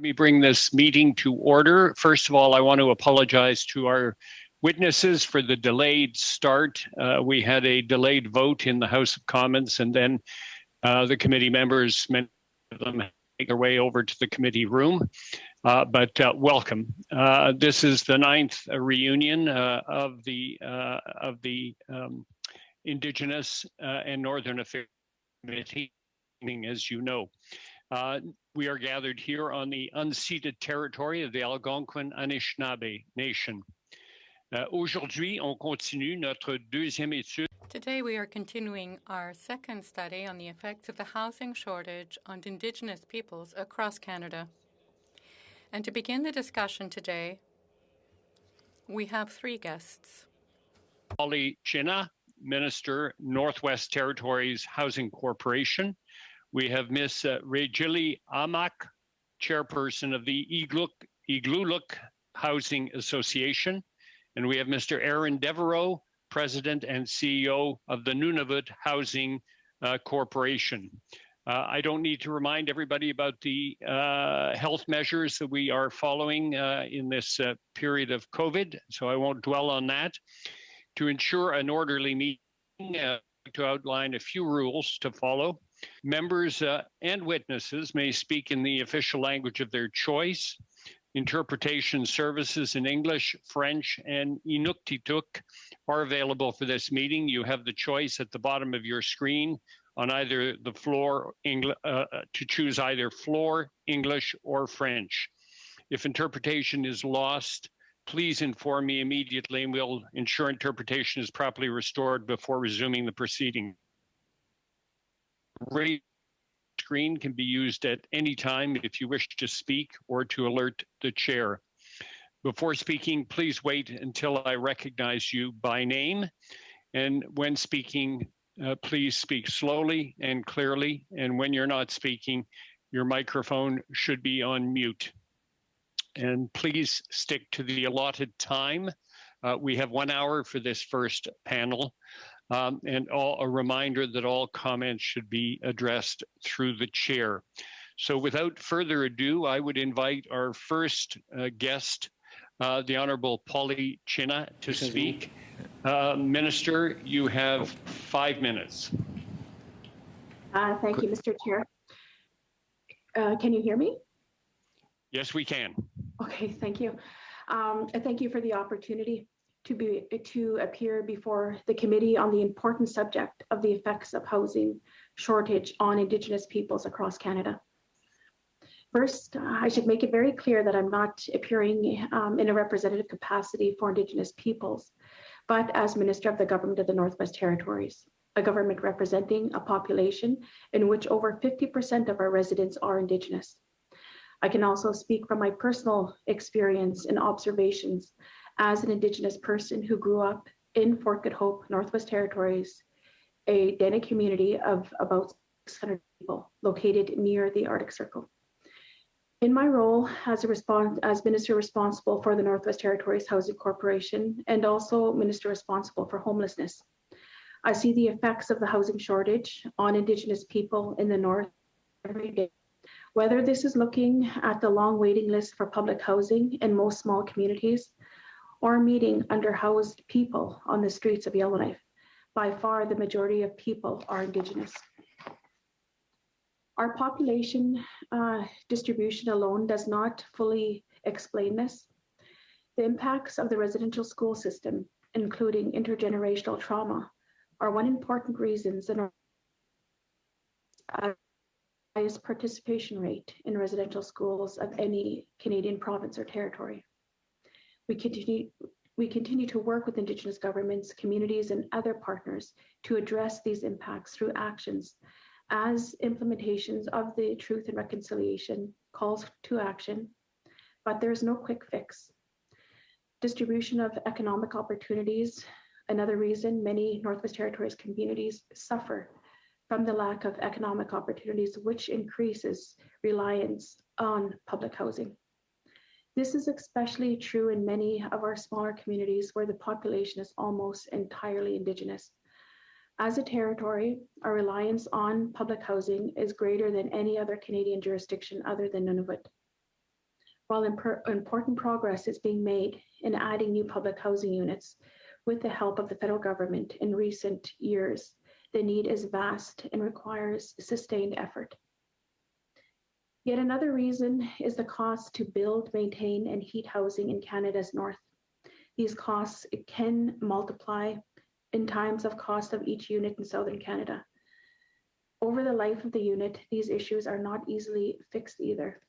Let me bring this meeting to order. First of all, I want to apologize to our witnesses for the delayed start. We had a delayed vote in the House of Commons, and then the committee members, many of them, make their way over to the committee room. But welcome. This is the 9th reunion of the Indigenous and Northern Affairs Committee, as you know. We are gathered here on the unceded territory of the Algonquin Anishinaabe Nation. Aujourd'hui, on continue notre deuxième étude. Today we are continuing our second study on the effects of the housing shortage on Indigenous peoples across Canada. And to begin the discussion today, we have three guests. Polly China, Minister, Northwest Territories Housing Corporation. We have Ms. Rejili Amak, Chairperson of the Igloolik Housing Association. And we have Mr. Aaron Devereaux, President and CEO of the Nunavut Housing Corporation. I don't need to remind everybody about the health measures that we are following in this period of COVID, so I won't dwell on that. To ensure an orderly meeting, to outline a few rules to follow. Members and witnesses may speak in the official language of their choice. Interpretation services in English, French, and Inuktitut are available for this meeting. You have the choice at the bottom of your screen on either the floor, to choose either floor, English, or French. If interpretation is lost, please inform me immediately and we'll ensure interpretation is properly restored before resuming the proceeding. Raise screen can be used at any time if you wish to speak or to alert the chair. Before speaking, please wait until I recognize you by name. And when speaking, please speak slowly and clearly. And when you're not speaking, your microphone should be on mute. And please stick to the allotted time. We have 1 hour for this first panel. And a reminder that all comments should be addressed through the chair. So without further ado, I would invite our first guest, the Honorable Polly China, to speak. Minister, you have 5 minutes. Thank you, Mr. Chair. Can you hear me? Yes, we can. Okay, thank you. Thank you for the opportunity to appear before the committee on the important subject of the effects of housing shortage on Indigenous peoples across Canada. First, I should make it very clear that I'm not appearing in a representative capacity for Indigenous peoples, but as Minister of the Government of the Northwest Territories, a government representing a population in which over 50% of our residents are Indigenous. I can also speak from my personal experience and observations as an Indigenous person who grew up in Fort Good Hope, Northwest Territories, a Dene community of about 600 people located near the Arctic Circle. In my role as Minister responsible for the Northwest Territories Housing Corporation and also Minister responsible for homelessness, I see the effects of the housing shortage on Indigenous people in the North every day. Whether this is looking at the long waiting list for public housing in most small communities or meeting underhoused people on the streets of Yellowknife, by far the majority of people are Indigenous. Our population distribution alone does not fully explain this. The impacts of the residential school system, including intergenerational trauma, are one important reasons in our highest participation rate in residential schools of any Canadian province or territory. We continue to work with Indigenous governments, communities, and other partners to address these impacts through actions as implementations of the Truth and Reconciliation calls to action, but there's no quick fix. Distribution of economic opportunities, another reason many Northwest Territories communities suffer from the lack of economic opportunities, which increases reliance on public housing. This is especially true in many of our smaller communities where the population is almost entirely Indigenous. As a territory, our reliance on public housing is greater than any other Canadian jurisdiction other than Nunavut. While important progress is being made in adding new public housing units with the help of the federal government in recent years, the need is vast and requires sustained effort. Yet another reason is the cost to build, maintain, and heat housing in Canada's north. These costs can multiply in times of cost of each unit in southern Canada. Over the life of the unit, these issues are not easily fixed either.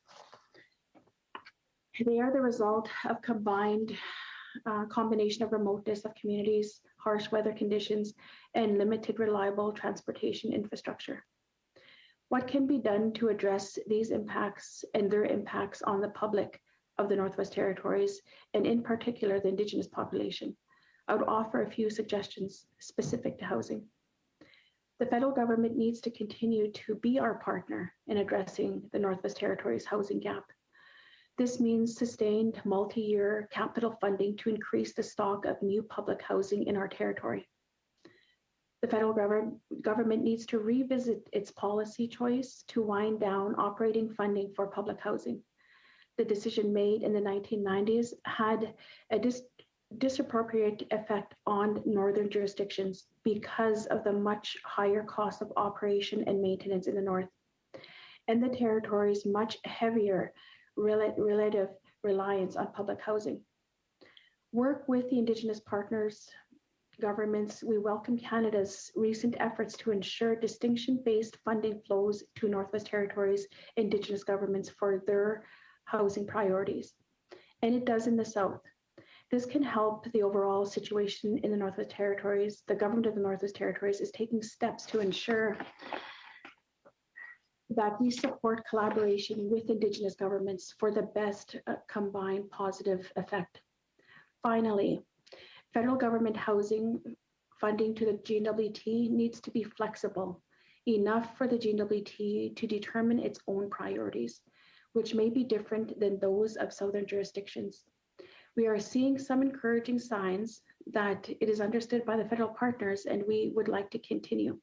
They are the result of combination of remoteness of communities, harsh weather conditions, and limited reliable transportation infrastructure. What can be done to address these impacts and their impacts on the public of the Northwest Territories, and in particular the Indigenous population? I would offer a few suggestions specific to housing. The federal government needs to continue to be our partner in addressing the Northwest Territories housing gap. This means sustained multi-year capital funding to increase the stock of new public housing in our territory. The federal government needs to revisit its policy choice to wind down operating funding for public housing. The decision made in the 1990s had a disappropriate effect on northern jurisdictions because of the much higher cost of operation and maintenance in the north, and the territory's much heavier relative reliance on public housing. Work with the Indigenous partners, governments, we welcome Canada's recent efforts to ensure distinction-based funding flows to Northwest Territories Indigenous governments for their housing priorities. And it does in the South. This can help the overall situation in the Northwest Territories. The government of the Northwest Territories is taking steps to ensure that we support collaboration with Indigenous governments for the best combined positive effect. Finally, federal government housing funding to the GNWT needs to be flexible enough for the GNWT to determine its own priorities, which may be different than those of southern jurisdictions. We are seeing some encouraging signs that it is understood by the federal partners, and we would like to continue.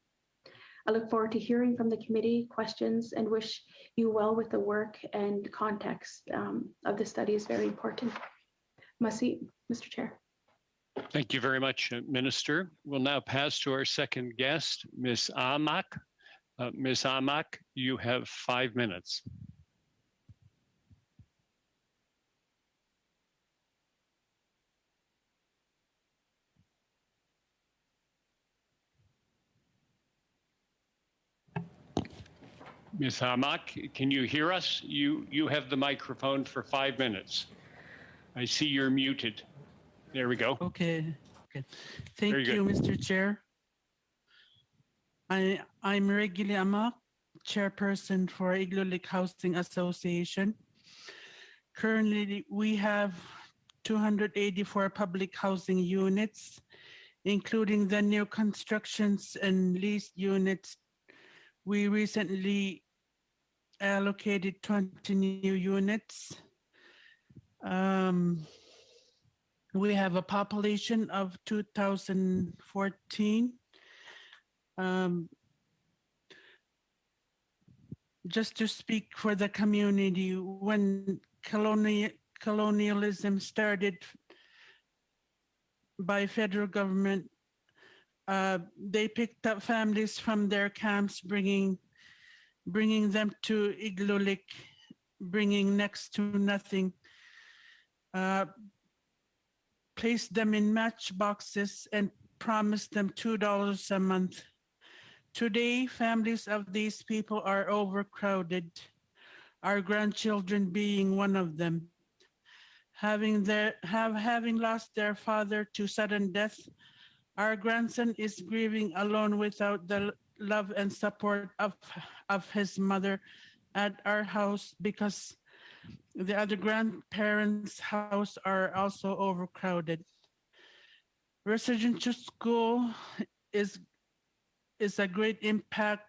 I look forward to hearing from the committee questions and wish you well with the work, and context of the study is very important. Masi, Mr. Chair. Thank you very much, Minister. We'll now pass to our second guest, Ms. Amak. Ms. Amak, you have 5 minutes. Ms. Amak, can you hear us? You have the microphone for 5 minutes. I see you're muted. There we go. Okay. Thank you, Mr. Chair. I'm Reggie Amak, chairperson for Igloolik Housing Association. Currently, we have 284 public housing units, including the new constructions and leased units. We recently allocated 20 new units. We have a population of 2,014. Just to speak for the community, when colonialism started by federal government, they picked up families from their camps, bringing them to Igloolik, bringing next to nothing, placed them in matchboxes and promised them $2 a month. Today, families of these people are overcrowded, our grandchildren being one of them. Having lost their father to sudden death, our grandson is grieving alone without the love and support of his mother at our house, because the other grandparents' house are also overcrowded. Residential school is a great impact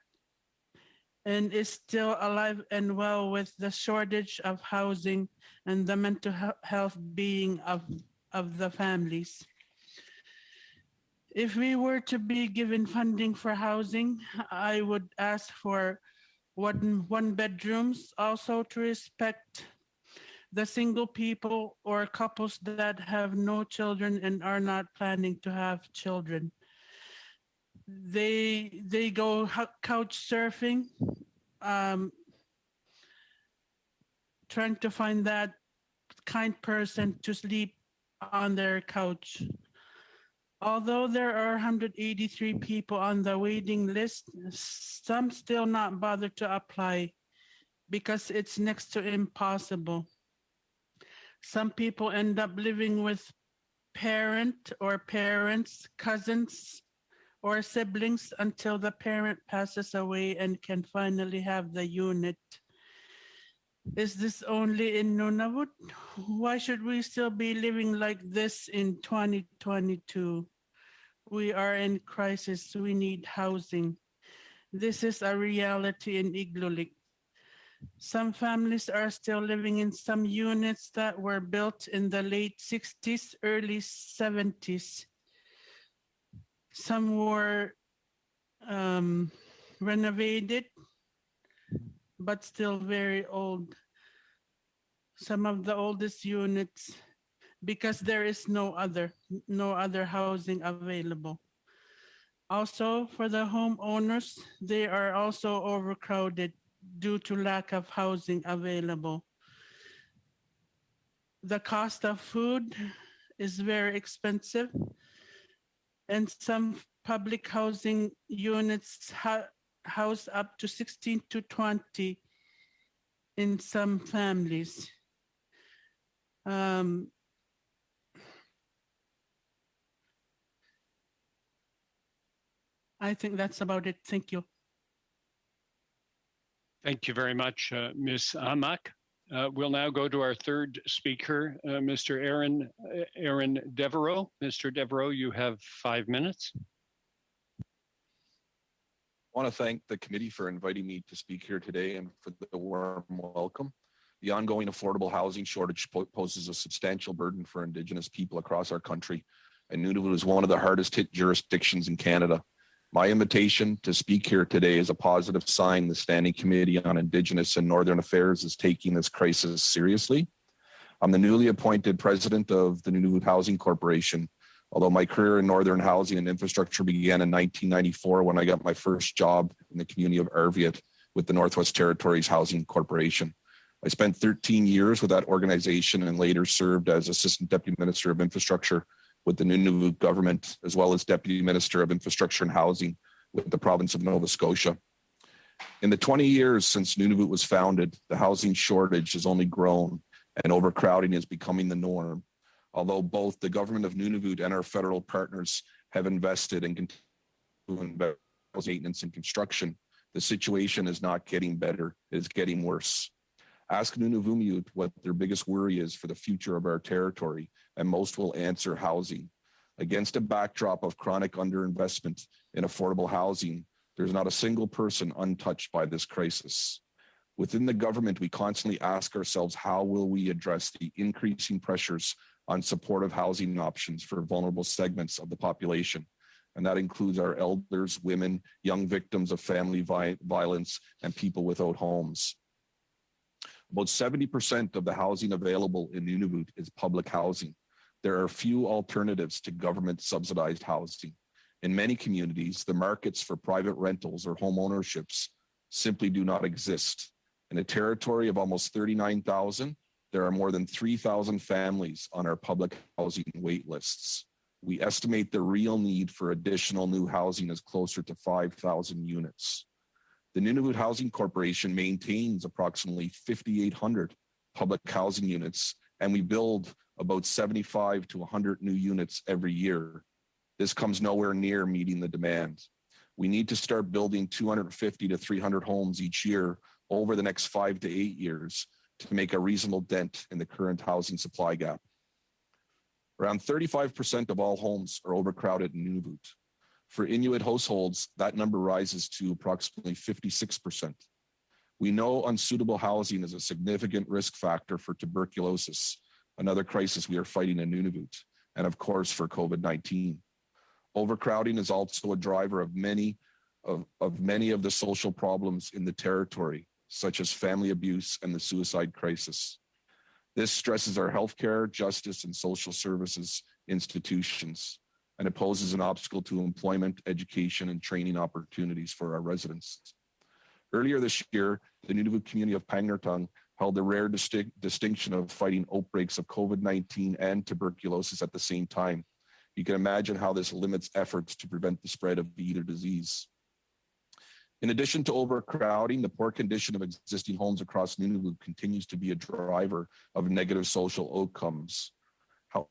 and is still alive and well with the shortage of housing and the mental health being of the families. If we were to be given funding for housing, I would ask for one bedrooms, also to respect the single people or couples that have no children and are not planning to have children. They go couch surfing, trying to find that kind person to sleep on their couch. Although there are 183 people on the waiting list, some still not bother to apply because it's next to impossible. Some people end up living with parent or parents, cousins, or siblings until the parent passes away and can finally have the unit. Is this only in Nunavut? Why should we still be living like this in 2022? We are in crisis. We need housing. This is a reality in Igloolik. Some families are still living in some units that were built in the late 60s, early 70s. Some were renovated, but still very old. Some of the oldest units, because there is no other housing available. Also, for the homeowners, they are also overcrowded due to lack of housing available. The cost of food is very expensive, and some public housing units house up to 16 to 20 in some families. I think that's about it. Thank you. Thank you very much, Ms. Amak. We'll now go to our third speaker, Mr. Aaron Devereaux. Mr. Devereaux, you have 5 minutes. I want to thank the committee for inviting me to speak here today and for the warm welcome. The ongoing affordable housing shortage poses a substantial burden for Indigenous people across our country, and Nunavut is one of the hardest hit jurisdictions in Canada. My invitation to speak here today is a positive sign the Standing Committee on Indigenous and Northern Affairs is taking this crisis seriously. I'm the newly appointed president of the Nunavut Housing Corporation, although my career in Northern housing and infrastructure began in 1994 when I got my first job in the community of Arviat with the Northwest Territories Housing Corporation. I spent 13 years with that organization and later served as Assistant Deputy Minister of Infrastructure with the Nunavut government, as well as Deputy Minister of Infrastructure and Housing with the province of Nova Scotia. In the 20 years since Nunavut was founded, the housing shortage has only grown and overcrowding is becoming the norm. Although both the government of Nunavut and our federal partners have invested and continue to invest in maintenance and construction, the situation is not getting better, it is getting worse. Ask Nunavummiut what their biggest worry is for the future of our territory, and most will answer housing. Against a backdrop of chronic underinvestment in affordable housing, there's not a single person untouched by this crisis. Within the government, we constantly ask ourselves, how will we address the increasing pressures on supportive housing options for vulnerable segments of the population? And that includes our elders, women, young victims of family violence, and people without homes. About 70% of the housing available in Nunavut is public housing. There are few alternatives to government subsidized housing. In many communities, the markets for private rentals or home ownerships simply do not exist. In a territory of almost 39,000, there are more than 3,000 families on our public housing wait lists. We estimate the real need for additional new housing is closer to 5,000 units. The Nunavut Housing Corporation maintains approximately 5,800 public housing units, and we build about 75 to 100 new units every year. This comes nowhere near meeting the demand. We need to start building 250 to 300 homes each year over the next 5 to 8 years to make a reasonable dent in the current housing supply gap. Around 35% of all homes are overcrowded in Nunavut. For Inuit households, that number rises to approximately 56%. We know unsuitable housing is a significant risk factor for tuberculosis, another crisis we are fighting in Nunavut, and of course for COVID-19. Overcrowding is also a driver of many of the social problems in the territory, such as family abuse and the suicide crisis. This stresses our healthcare, justice, and social services institutions, and it poses an obstacle to employment, education, and training opportunities for our residents. Earlier this year, the Nunavut community of Pangnirtung held the rare distinction of fighting outbreaks of COVID-19 and tuberculosis at the same time. You can imagine how this limits efforts to prevent the spread of either disease. In addition to overcrowding, the poor condition of existing homes across Nunavut continues to be a driver of negative social outcomes.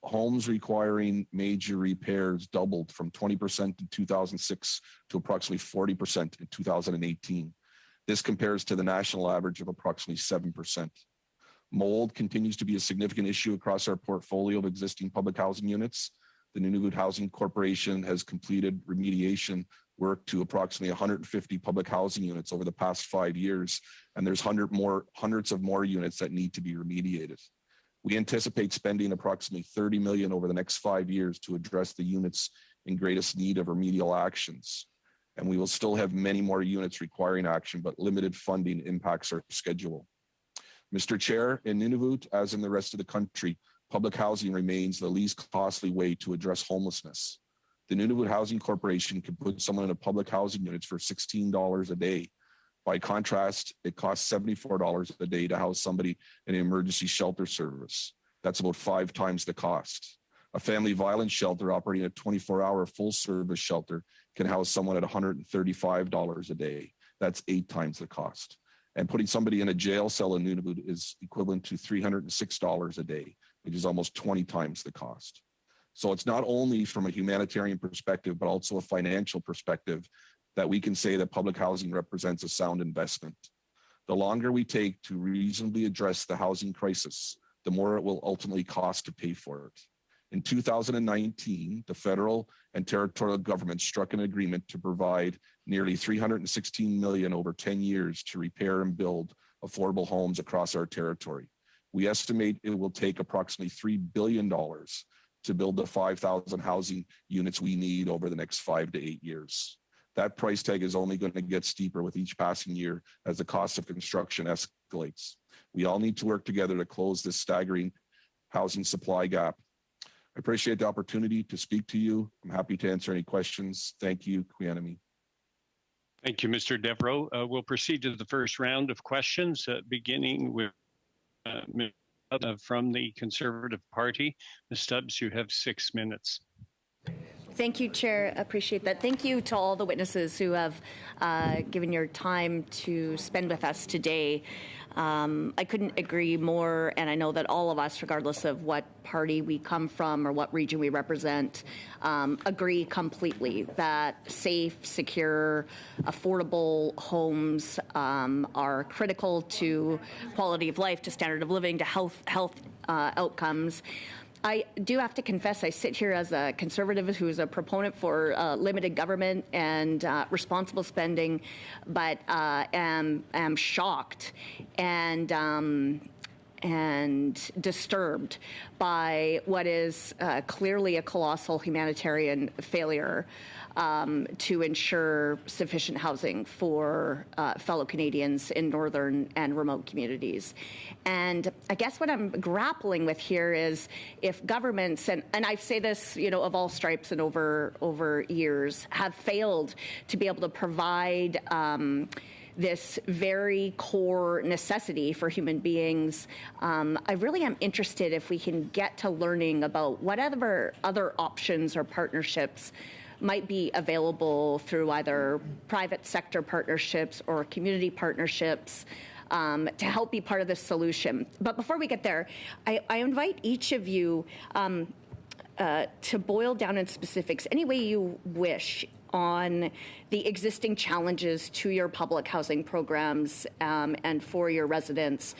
Homes requiring major repairs doubled from 20% in 2006 to approximately 40% in 2018. This compares to the national average of approximately 7%. Mold continues to be a significant issue across our portfolio of existing public housing units. The Nunavut Housing Corporation has completed remediation work to approximately 150 public housing units over the past 5 years, and there's hundreds of more units that need to be remediated. We anticipate spending approximately $30 million over the next 5 years to address the units in greatest need of remedial actions. And we will still have many more units requiring action, but limited funding impacts our schedule. Mr. Chair, in Nunavut, as in the rest of the country, public housing remains the least costly way to address homelessness. The Nunavut Housing Corporation can put someone in a public housing unit for $16 a day. By contrast, it costs $74 a day to house somebody in an emergency shelter service. That's about 5 times the cost. A family violence shelter operating a 24-hour full-service shelter can house someone at $135 a day. That's 8 times the cost. And putting somebody in a jail cell in Nunavut is equivalent to $306 a day, which is almost 20 times the cost. So it's not only from a humanitarian perspective, but also a financial perspective that we can say that public housing represents a sound investment. The longer we take to reasonably address the housing crisis, the more it will ultimately cost to pay for it. In 2019, the federal and territorial government struck an agreement to provide nearly $316 million over 10 years to repair and build affordable homes across our territory. We estimate it will take approximately $3 billion to build the 5,000 housing units we need over the next 5 to 8 years. That price tag is only going to get steeper with each passing year as the cost of construction escalates. We all need to work together to close this staggering housing supply gap. I appreciate the opportunity to speak to you. I'm happy to answer any questions. Thank you, Quianami. Thank you, Mr. Devereaux. We'll proceed to the first round of questions, beginning with from the Conservative Party. Ms. Stubbs, you have 6 minutes. Thank you, Chair. Appreciate that. Thank you to all the witnesses who have given your time to spend with us today. I couldn't agree more, and I know that all of us, regardless of what party we come from or what region we represent, agree completely that safe, secure, affordable homes are critical to quality of life, to standard of living, to health outcomes. I do have to confess, I sit here as a conservative who's a proponent for limited government and responsible spending, but am shocked and disturbed by what is clearly a colossal humanitarian failure to ensure sufficient housing for fellow Canadians in northern and remote communities. And I guess what I'm grappling with here is if governments, and I say this, of all stripes and over years, have failed to be able to provide this very core necessity for human beings, I really am interested if we can get to learning about whatever other options or partnerships might be available through either private sector partnerships or community partnerships to help be part of the solution. But before we get there, I invite each of you to boil down in specifics any way you wish on the existing challenges to your public housing programs and for your residents.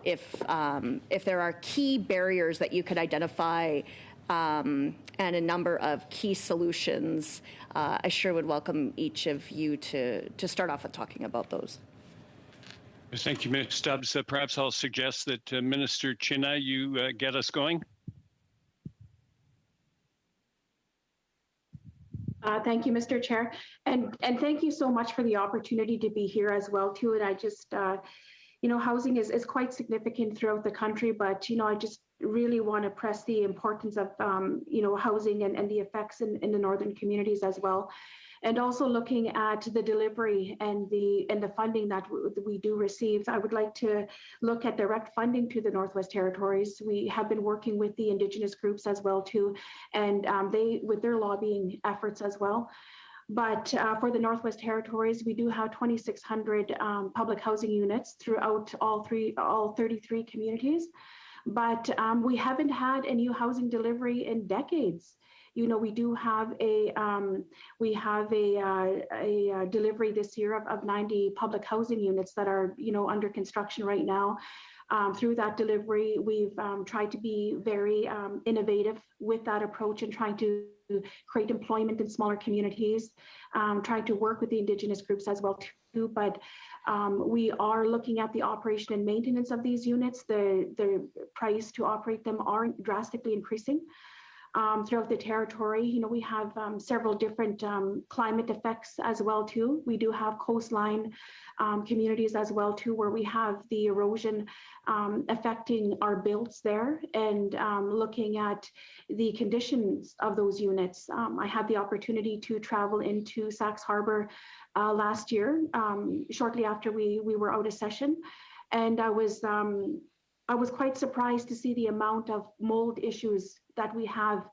If there are key barriers that you could identify and a number of key solutions, I sure would welcome each of you to start off with talking about those. Thank you, Ms. Stubbs. Perhaps I'll suggest that Minister Chinna, you get us going. Thank you, Mr. Chair. And thank you so much for the opportunity to be here as well, too. And I just, housing is quite significant throughout the country, but, I just really want to press the importance of, housing and the effects in the northern communities as well. And also looking at the delivery and the funding that we do receive. I would like to look at direct funding to the Northwest Territories. We have been working with the Indigenous groups as well too, and they with their lobbying efforts as well. But for the Northwest Territories, we do have 2,600 public housing units throughout all 33 communities. But we haven't had a new housing delivery in decades. We do have a delivery this year of 90 public housing units that are under construction right now. Through that delivery, we've tried to be very innovative with that approach and trying to create employment in smaller communities, trying to work with the Indigenous groups as well too. But we are looking at the operation and maintenance of these units. The price to operate them are drastically increasing. Throughout the territory, we have several different climate effects as well too. We do have coastline communities as well too, where we have the erosion affecting our builds there, and looking at the conditions of those units. I had the opportunity to travel into Sax Harbor last year, shortly after we were out of session, and I was quite surprised to see the amount of mold issues that we have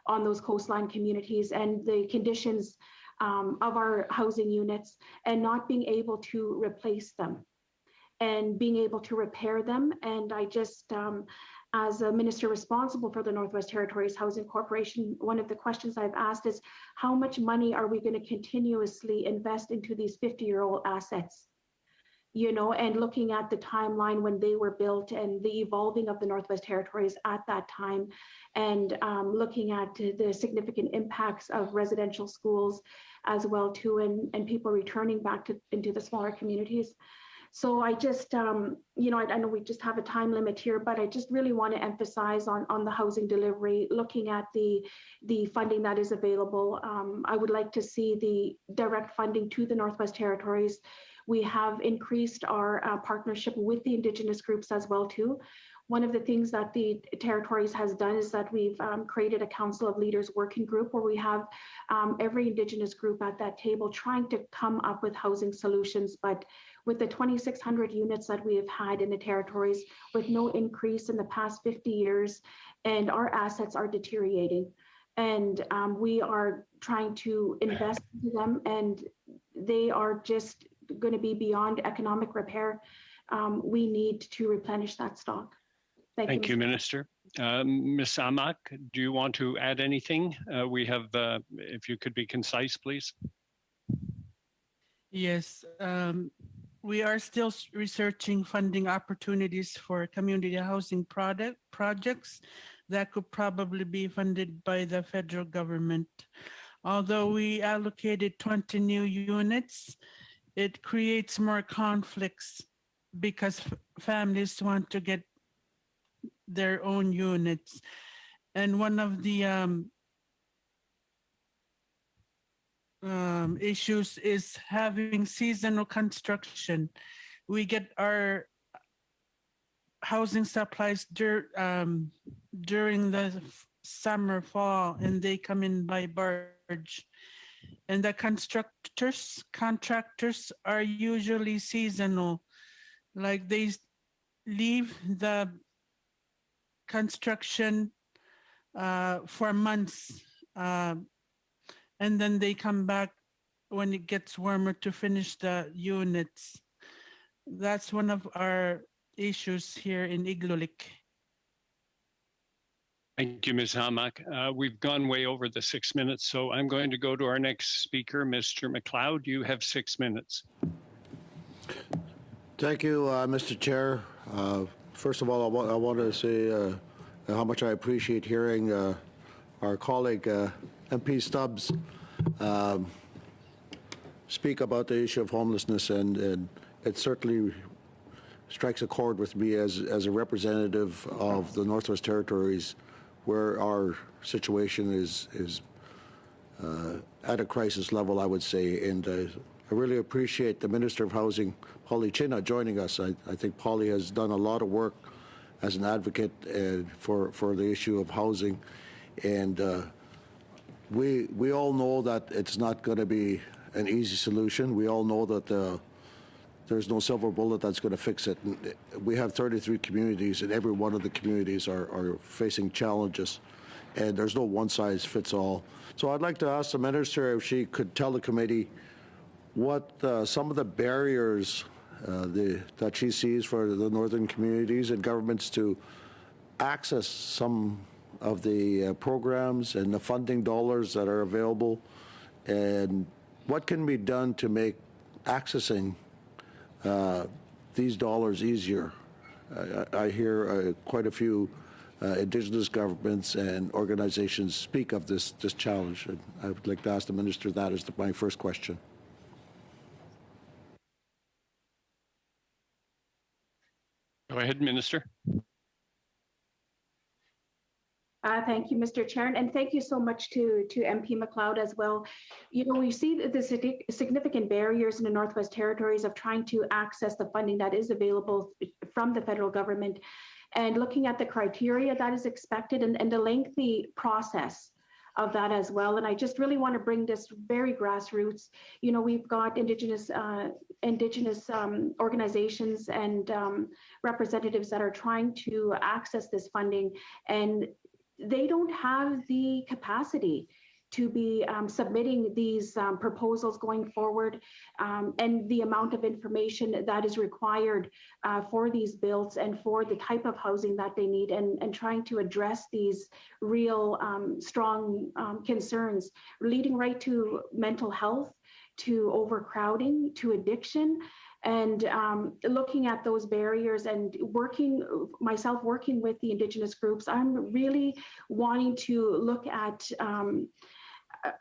on those coastline communities and the conditions of our housing units, and not being able to replace them and being able to repair them. And I just, as a minister responsible for the Northwest Territories Housing Corporation, one of the questions I've asked is, how much money are we going to continuously invest into these 50-year-old assets? And looking at the timeline when they were built and the evolving of the Northwest Territories at that time, and looking at the significant impacts of residential schools as well too, and people returning back into the smaller communities. So I just, I know we just have a time limit here, but I just really want to emphasize on the housing delivery, looking at the funding that is available. I would like to see the direct funding to the Northwest Territories. We have increased our partnership with the Indigenous groups as well too. One of the things that the territories has done is that we've created a Council of Leaders working group, where we have every Indigenous group at that table trying to come up with housing solutions. But with the 2,600 units that we have had in the territories, with no increase in the past 50 years, and our assets are deteriorating, and we are trying to invest into them, and they are just going to be beyond economic repair. We need to replenish that stock. Thank you, Minister. Ms. Amak, do you want to add anything? We have, if you could be concise, please. Yes, we are still researching funding opportunities for community housing projects that could probably be funded by the federal government. Although we allocated 20 new units, it creates more conflicts because families want to get their own units. And one of the issues is having seasonal construction. We get our housing supplies during the summer, fall, and they come in by barge. And the contractors are usually seasonal. Like they leave the construction for months, and then they come back when it gets warmer to finish the units. That's one of our issues here in Igloolik. Thank you, Ms. Hamak. We've gone way over the 6 minutes, so I'm going to go to our next speaker, Mr. McLeod. You have 6 minutes. Thank you, Mr. Chair. First of all, I want to say how much I appreciate hearing our colleague, MP Stubbs, speak about the issue of homelessness, and it certainly strikes a chord with me as a representative of the Northwest Territories, where our situation is at a crisis level, I would say. And I really appreciate the Minister of Housing, Polly China, joining us. I think Polly has done a lot of work as an advocate for the issue of housing, and we all know that it's not going to be an easy solution. We all know that there's no silver bullet that's going to fix it. And we have 33 communities, and every one of the communities are facing challenges, and there's no one-size-fits-all. So I'd like to ask the Minister if she could tell the committee what some of the barriers that she sees for the northern communities and governments to access some of the programs and the funding dollars that are available, and what can be done to make accessing these dollars easier. I hear quite a few Indigenous governments and organizations speak of this challenge, and I would like to ask the Minister that as my first question. Go ahead, Minister. Thank you, Mr. Chair, and thank you so much to MP MacLeod as well. You know, we see the significant barriers in the Northwest Territories of trying to access the funding that is available from the federal government, and looking at the criteria that is expected and the lengthy process of that as well. And I just really want to bring this very grassroots. You know, we've got Indigenous organizations and representatives that are trying to access this funding, and they don't have the capacity to be submitting these proposals going forward, and the amount of information that is required for these builds and for the type of housing that they need, and trying to address these real strong concerns leading right to mental health, to overcrowding, to addiction. And looking at those barriers and working with the Indigenous groups, I'm really wanting to look at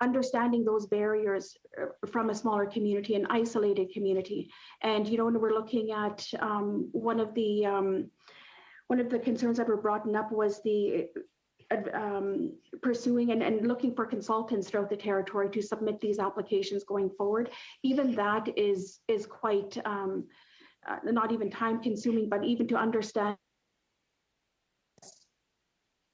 understanding those barriers from a smaller community, an isolated community. And, you know, when we're looking at one of the concerns that were brought up was the pursuing and looking for consultants throughout the territory to submit these applications going forward. Even that is quite not even time consuming, but even to understand.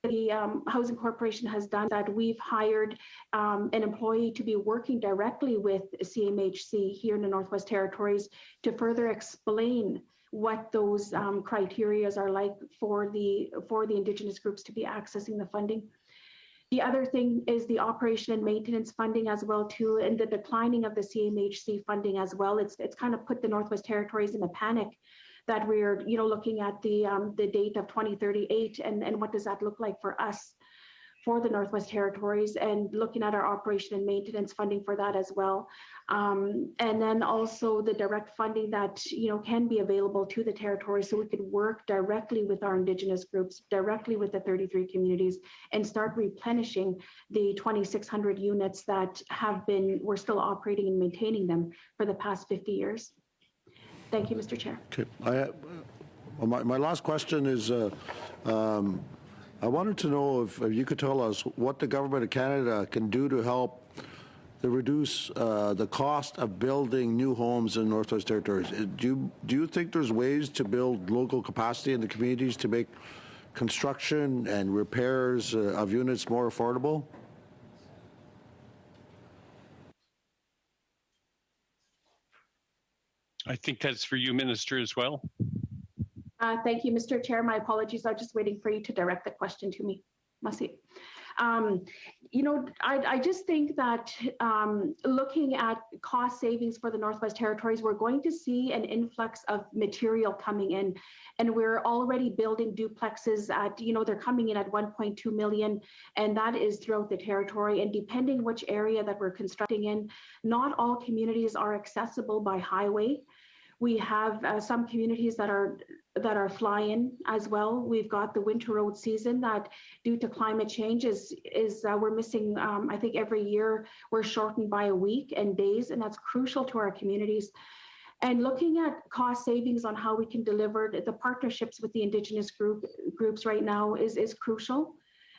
The Housing Corporation has done that. We've hired an employee to be working directly with CMHC here in the Northwest Territories to further explain what those criteria are like for the Indigenous groups to be accessing the funding. The other thing is the operation and maintenance funding as well too, and the declining of the CMHC funding as well. It's kind of put the Northwest Territories in a panic that we're, you know, looking at the date of 2038 and what does that look like for us, for the Northwest Territories, and looking at our operation and maintenance funding for that as well. And then also the direct funding that, you know, can be available to the territory, so we could work directly with our Indigenous groups, directly with the 33 communities, and start replenishing the 2,600 units that we're still operating and maintaining them for the past 50 years. Thank you, Mr. Chair. Okay. My last question is, I wanted to know if you could tell us what the Government of Canada can do to help to reduce the cost of building new homes in Northwest Territories. Do you think there's ways to build local capacity in the communities to make construction and repairs of units more affordable? I think that's for you, Minister, as well. Thank you, Mr. Chair. My apologies. I'm just waiting for you to direct the question to me. Masi. You know, I just think that looking at cost savings for the Northwest Territories, we're going to see an influx of material coming in, and we're already building duplexes at, you know, they're coming in at 1.2 million, and that is throughout the territory. And depending which area that we're constructing in, not all communities are accessible by highway. We have some communities that are fly-in as well. We've got the winter road season that, due to climate change, we're missing. I think every year we're shortened by a week and days, and that's crucial to our communities. And looking at cost savings on how we can deliver the partnerships with the Indigenous groups right now is crucial.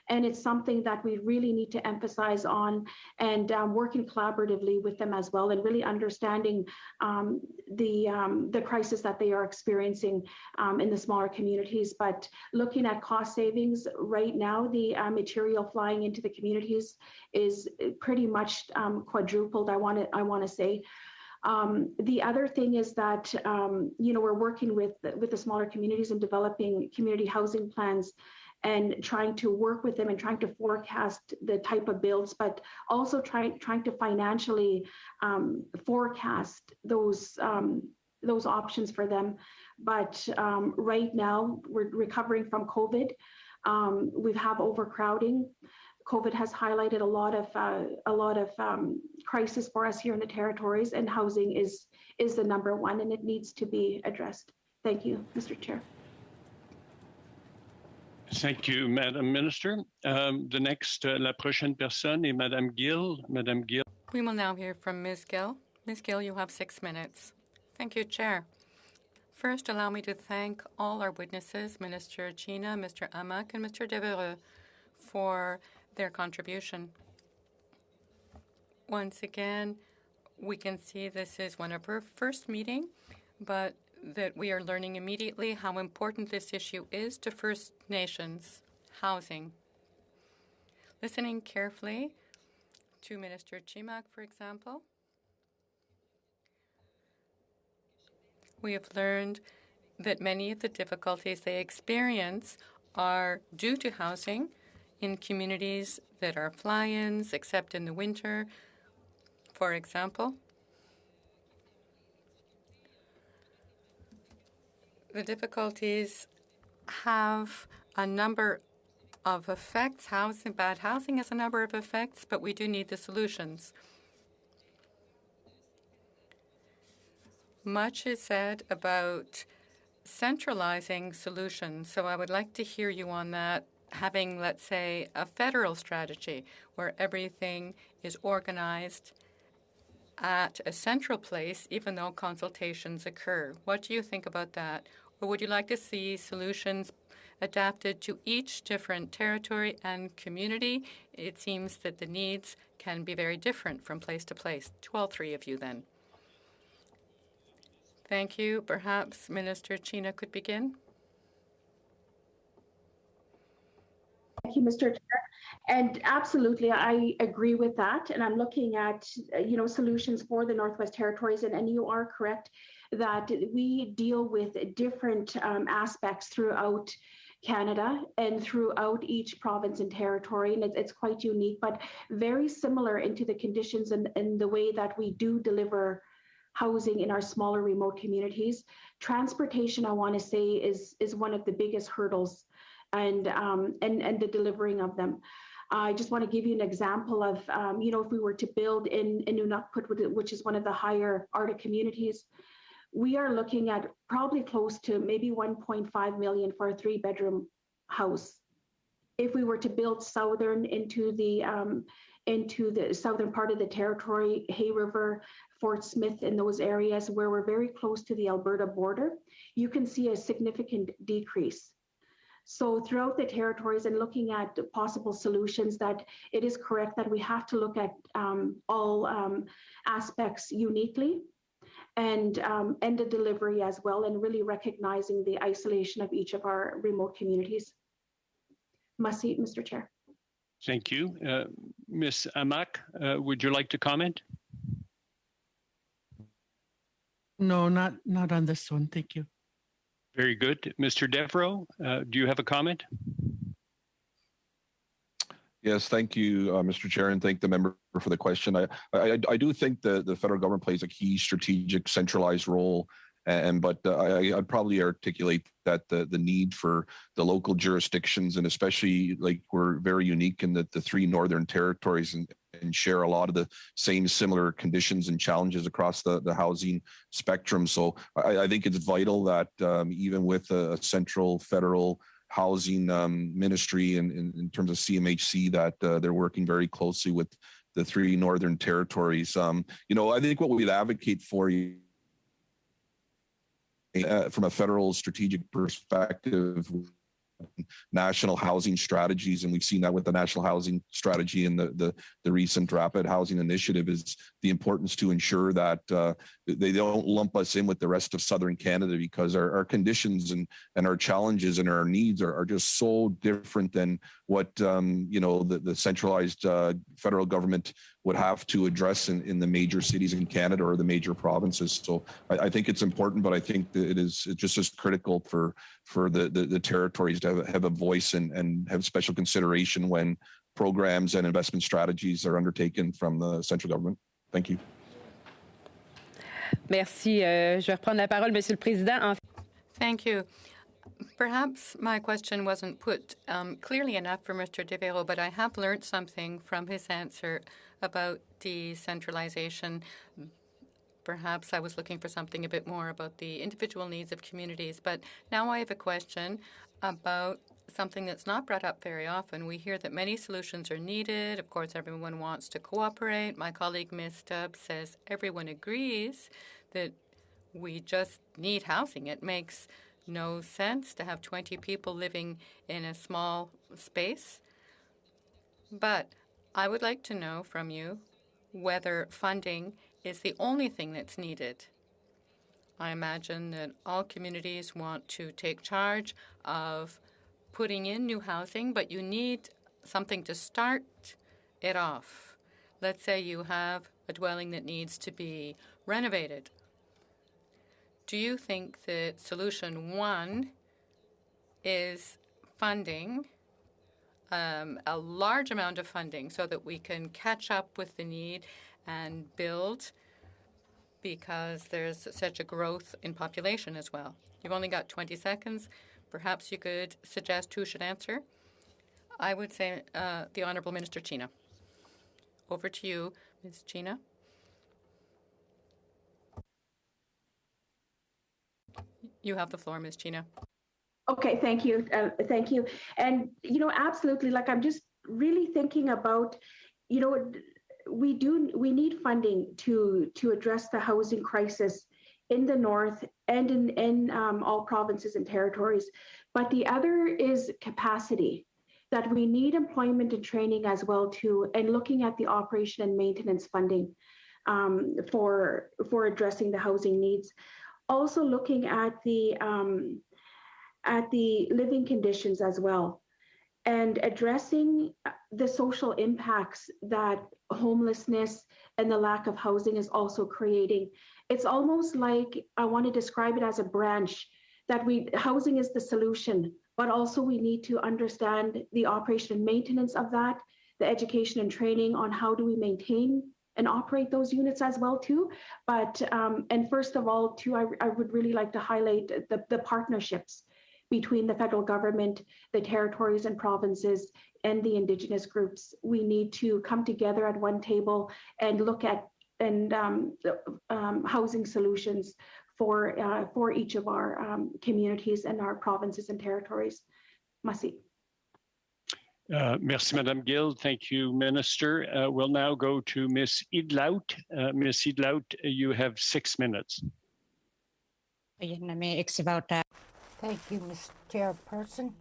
And it's something that we really need to emphasize on, and working collaboratively with them as well, and really understanding the crisis that they are experiencing in the smaller communities. But looking at cost savings right now, the material flying into the communities is pretty much quadrupled, I want to say. The other thing is that we're working with the smaller communities and developing community housing plans, and trying to work with them and trying to forecast the type of builds, but also trying to financially forecast those options for them. But right now, we're recovering from COVID. We have overcrowding. COVID has highlighted a lot of crisis for us here in the territories, and housing is the number one, and it needs to be addressed. Thank you, Mr. Chair. Thank you, Madam Minister. The next, la prochaine personne est Madame Gill. Madame Gill. We will now hear from Ms. Gill. Ms. Gill, you have 6 minutes. Thank you, Chair. First, allow me to thank all our witnesses, Minister Chena, Mr. Amak, and Mr. Devereux, for their contribution. Once again, we can see this is one of our first meeting, but that we are learning immediately how important this issue is to First Nations housing. Listening carefully to Minister Chimak, for example, we have learned that many of the difficulties they experience are due to housing in communities that are fly-ins, except in the winter, for example. The difficulties have a number of effects. Bad housing has a number of effects, but we do need the solutions. Much is said about centralizing solutions, so I would like to hear you on that, having, let's say, a federal strategy where everything is organized at a central place, even though consultations occur. What do you think about that? Or would you like to see solutions adapted to each different territory and community? It seems that the needs can be very different from place to place. To all three of you, then. Thank you. Perhaps Minister Chena could begin. Thank you, Mr. Chair. And absolutely, I agree with that. And I'm looking at, solutions for the Northwest Territories. And you are correct that we deal with different aspects throughout Canada and throughout each province and territory. And it's quite unique, but very similar into the conditions and the way that we do deliver housing in our smaller remote communities. Transportation, I want to say, is one of the biggest hurdles, and the delivering of them. I just want to give you an example of, if we were to build in Nunavut, which is one of the higher Arctic communities, we are looking at probably close to maybe 1.5 million for a 3-bedroom house. If we were to build southern into the southern part of the territory, Hay River, Fort Smith, in those areas where we're very close to the Alberta border, you can see a significant decrease. So throughout the territories and looking at possible solutions, that it is correct that we have to look at all aspects uniquely, and the delivery as well, and really recognizing the isolation of each of our remote communities. Merci, Mr. Chair. Thank you. Ms. Amak, would you like to comment? No, not on this one. Thank you. Very good. Mr. Devereux, do you have a comment? Yes, thank you, Mr. Chair, and thank the member for the question. I do think the federal government plays a key strategic centralized role, but I'd probably articulate that the need for the local jurisdictions, and especially, like, we're very unique in that the 3 northern territories and share a lot of the same similar conditions and challenges across the housing spectrum. So I think it's vital that even with a central federal housing ministry and in terms of CMHC, that they're working very closely with the 3 northern territories. I think what we'd advocate for you from a federal strategic perspective, national housing strategies, and we've seen that with the national housing strategy and the recent rapid housing initiative, is the importance to ensure that they don't lump us in with the rest of Southern Canada, because our conditions and our challenges and our needs are just so different than what the centralized federal government would have to address in the major cities in Canada or the major provinces. So I think it's important, but I think that it's just as critical for the territories to have a voice and have special consideration when programs and investment strategies are undertaken from the central government. Thank you. Merci. Je vais reprendre la parole, Monsieur le Président. Thank you. Perhaps my question wasn't put clearly enough for Mr. DeVero, but I have learned something from his answer about decentralization. Perhaps I was looking for something a bit more about the individual needs of communities. But now I have a question about something that's not brought up very often. We hear that many solutions are needed. Of course, everyone wants to cooperate. My colleague, Ms. Stubbs, says everyone agrees that we just need housing. It makes no sense to have 20 people living in a small space. But I would like to know from you whether funding is the only thing that's needed. I imagine that all communities want to take charge of putting in new housing, but you need something to start it off. Let's say you have a dwelling that needs to be renovated. Do you think that solution one is funding, a large amount of funding, so that we can catch up with the need and build, because there's such a growth in population as well? You've only got 20 seconds. Perhaps you could suggest who should answer. I would say the Honourable Minister China. Over to you, Ms. China. You have the floor, Ms. China. Okay, thank you. Thank you. And, absolutely, like, I'm just really thinking about, we need funding to address the housing crisis in the north and in all provinces and territories. But the other is capacity, that we need employment and training as well too, and looking at the operation and maintenance funding for addressing the housing needs. Also looking at the living conditions as well, and addressing the social impacts that homelessness and the lack of housing is also creating. It's almost like, I want to describe it as a branch, that housing is the solution, but also we need to understand the operation and maintenance of that, the education and training on how do we maintain and operate those units as well too. But and first of all too, I would really like to highlight the partnerships between the federal government, the territories and provinces, and the Indigenous groups. We need to come together at one table and look at housing solutions for each of our communities and our provinces and territories. Merci. Merci, Madame Gill. Thank you, Minister. We'll now go to Ms. Idlout. Ms. Idlout, you have 6 minutes. Thank you, Ms. Chairperson.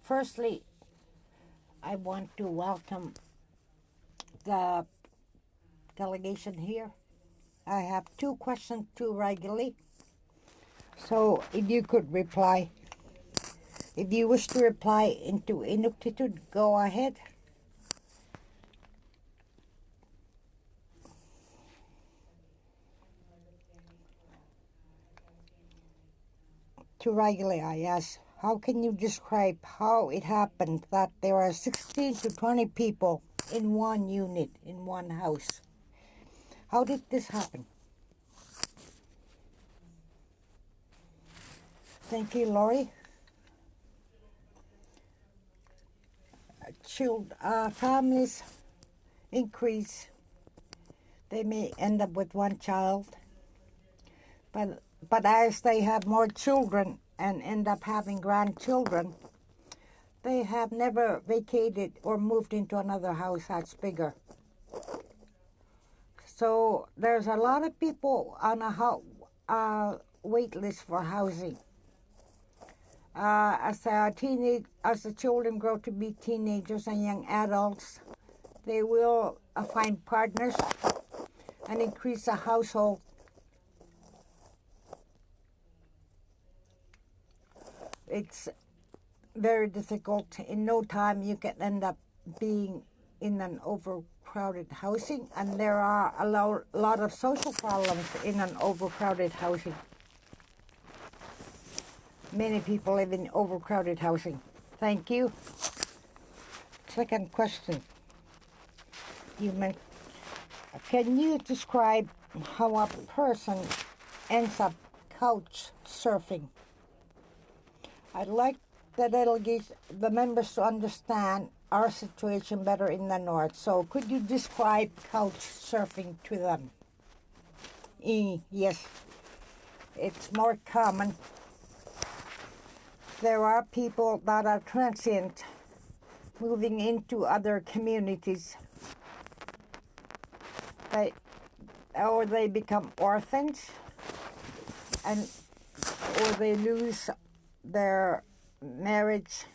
Firstly, I want to welcome the delegation here. I have 2 questions to Riley. So if you could reply. If you wish to reply into Inuktitut, go ahead. To Riley, I ask, how can you describe how it happened that there are 16 to 20 people in one unit, in one house? How did this happen? Thank you, Laurie. Families increase. They may end up with one child, but as they have more children and end up having grandchildren, they have never vacated or moved into another house that's bigger. So there's a lot of people on a wait list for housing. As the children grow to be teenagers and young adults, they will find partners and increase a household. It's very difficult. In no time, you can end up being in an overcrowded housing, and there are a lot of social problems in an overcrowded housing. Many people live in overcrowded housing. Thank you. Second question. Can you describe how a person ends up couch surfing? I'd like the members to understand our situation better in the north. So could you describe couch surfing to them? Yes, it's more common. There are people that are transient, moving into other communities. Or they become orphans, or they lose their marriage,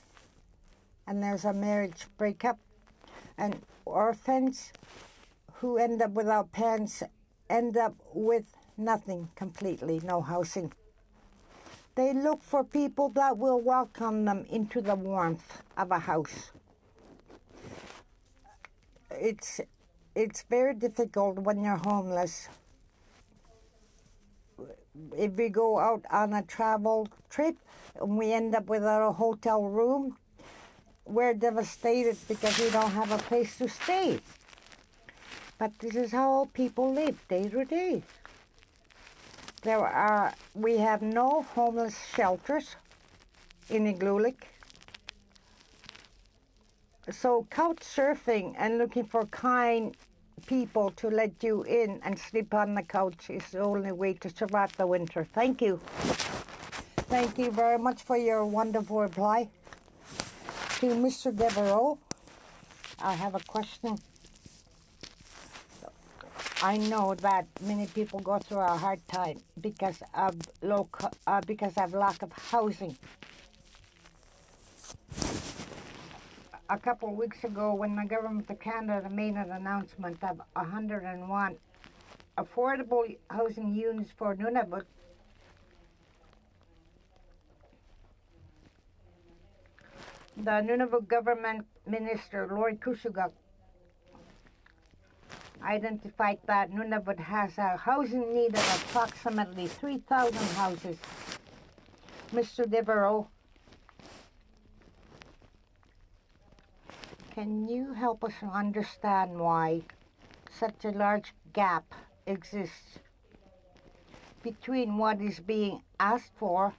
and there's a marriage breakup. And orphans who end up without parents end up with nothing completely, no housing. They look for people that will welcome them into the warmth of a house. It's very difficult when you're homeless. If we go out on a travel trip and we end up without a hotel room, we're devastated because we don't have a place to stay. But this is how people live day to day. We have no homeless shelters in Igloolik. So couch surfing and looking for kind people to let you in and sleep on the couch is the only way to survive the winter. Thank you. Thank you very much for your wonderful reply. To Mr. Devereaux, I have a question. I know that many people go through a hard time because of lack of housing. A couple of weeks ago, when the government of Canada made an announcement of 101 affordable housing units for Nunavut, the Nunavut government minister, Lori Kusugak, identified that Nunavut has a housing need of approximately 3,000 houses. Mr. Devereaux, can you help us understand why such a large gap exists between what is being asked for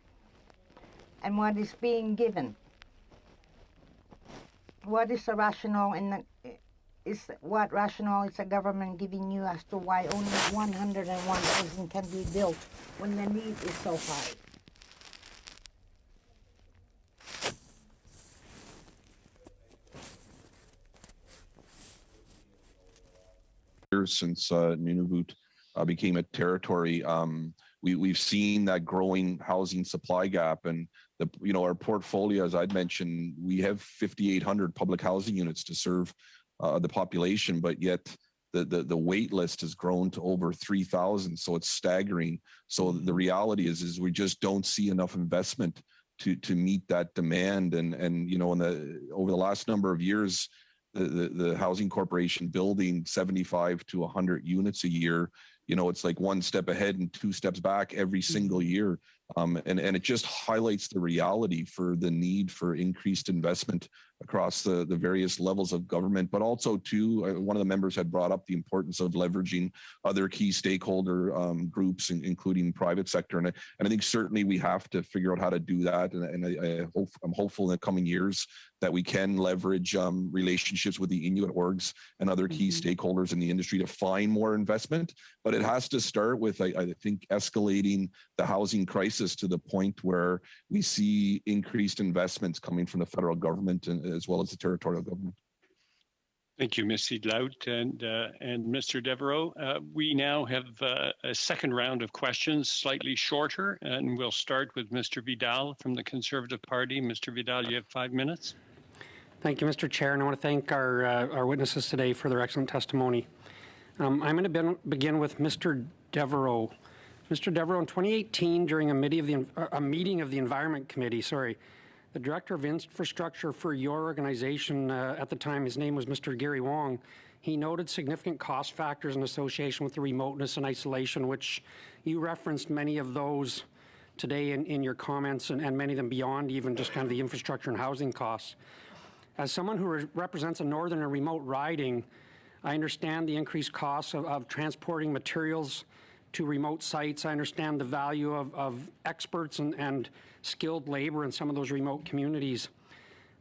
and what is being given? What is the rationale what rationale is the government giving you as to why only 101,000 can be built when the need is so high? Since Nunavut became a territory, we've seen that growing housing supply gap, and our portfolio, as I'd mentioned, we have 5,800 public housing units to serve the population, but yet the wait list has grown to over 3,000. So it's staggering. So the reality is we just don't see enough investment to meet that demand. And over the last number of years, the Housing Corporation building 75 to 100 units a year, it's like one step ahead and two steps back every single year. And it just highlights the reality for the need for increased investment across the various levels of government, but also too, one of the members had brought up the importance of leveraging other key stakeholder groups, including private sector. And I think certainly we have to figure out how to do that. And I'm hopeful in the coming years that we can leverage relationships with the Inuit orgs and other key stakeholders in the industry to find more investment. But it has to start with, I think, escalating the housing crisis to the point where we see increased investments coming from the federal government and as well as the territorial government. Thank you, Ms. Seedlout and Mr. Devereaux. We now have a second round of questions, slightly shorter, and we'll start with Mr. Vidal from the Conservative Party. Mr. Vidal, you have 5 minutes. Thank you, Mr. Chair, and I want to thank our witnesses today for their excellent testimony. I'm going to begin with Mr. Devereaux. Mr. Devereaux, in 2018, during a meeting of the Environment Committee, the Director of Infrastructure for your organization, at the time, his name was Mr. Gary Wong, he noted significant cost factors in association with the remoteness and isolation, which you referenced many of those today in your comments, and many of them beyond even just kind of the infrastructure and housing costs. As someone who represents a northern and remote riding, I understand the increased costs of transporting materials to remote sites. I understand the value of experts and skilled labor in some of those remote communities.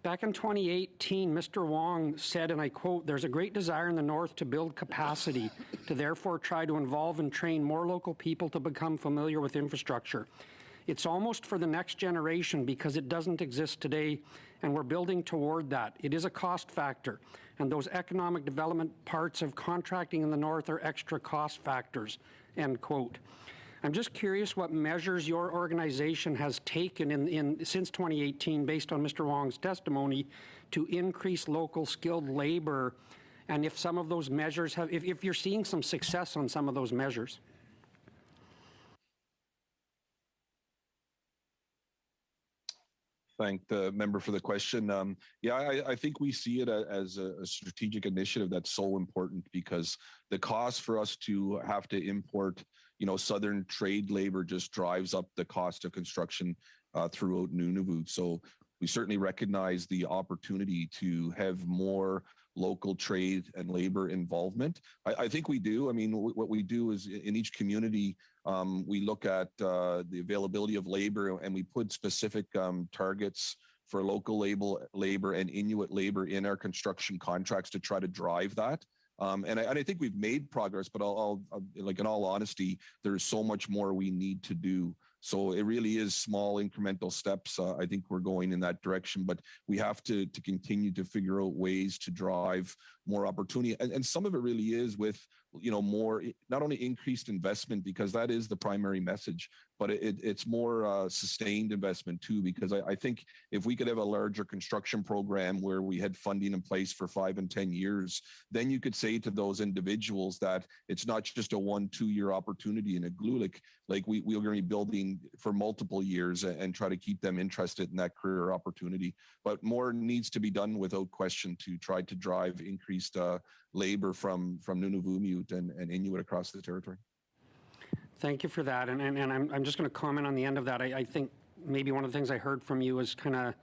Back in 2018, Mr. Wong said, and I quote, "There's a great desire in the North to build capacity, to therefore try to involve and train more local people to become familiar with infrastructure. It's almost for the next generation because it doesn't exist today, and we're building toward that. It is a cost factor, and those economic development parts of contracting in the North are extra cost factors," end quote. I'm just curious what measures your organization has taken since 2018, based on Mr. Wong's testimony, to increase local skilled labor, and if some of those measures if you're seeing some success on some of those measures. Thank the member for the question. I think we see it as a strategic initiative that's so important, because the cost for us to have to import, Southern trade labor just drives up the cost of construction throughout Nunavut. So we certainly recognize the opportunity to have more local trade and labor involvement. I think we do. I mean, what we do is in each community, we look at the availability of labor, and we put specific targets for local labor and Inuit labor in our construction contracts to try to drive that. And I think we've made progress, but I'll in all honesty, there's so much more we need to do. So it really is small incremental steps. I think we're going in that direction, but we have to continue to figure out ways to drive more opportunity. And some of it really is with, more, not only increased investment, because that is the primary message, but it's more sustained investment too, because I think if we could have a larger construction program where we had funding in place for 5 and 10 years, then you could say to those individuals that it's not just a 1-2 year opportunity in a Glulik, like we're going to be building for multiple years and try to keep them interested in that career opportunity. But more needs to be done without question to try to drive increased labor from Nunavummiut and Inuit across the territory. Thank you for that. And I'm just going to comment on the end of that. I think maybe one of the things I heard from you is kind of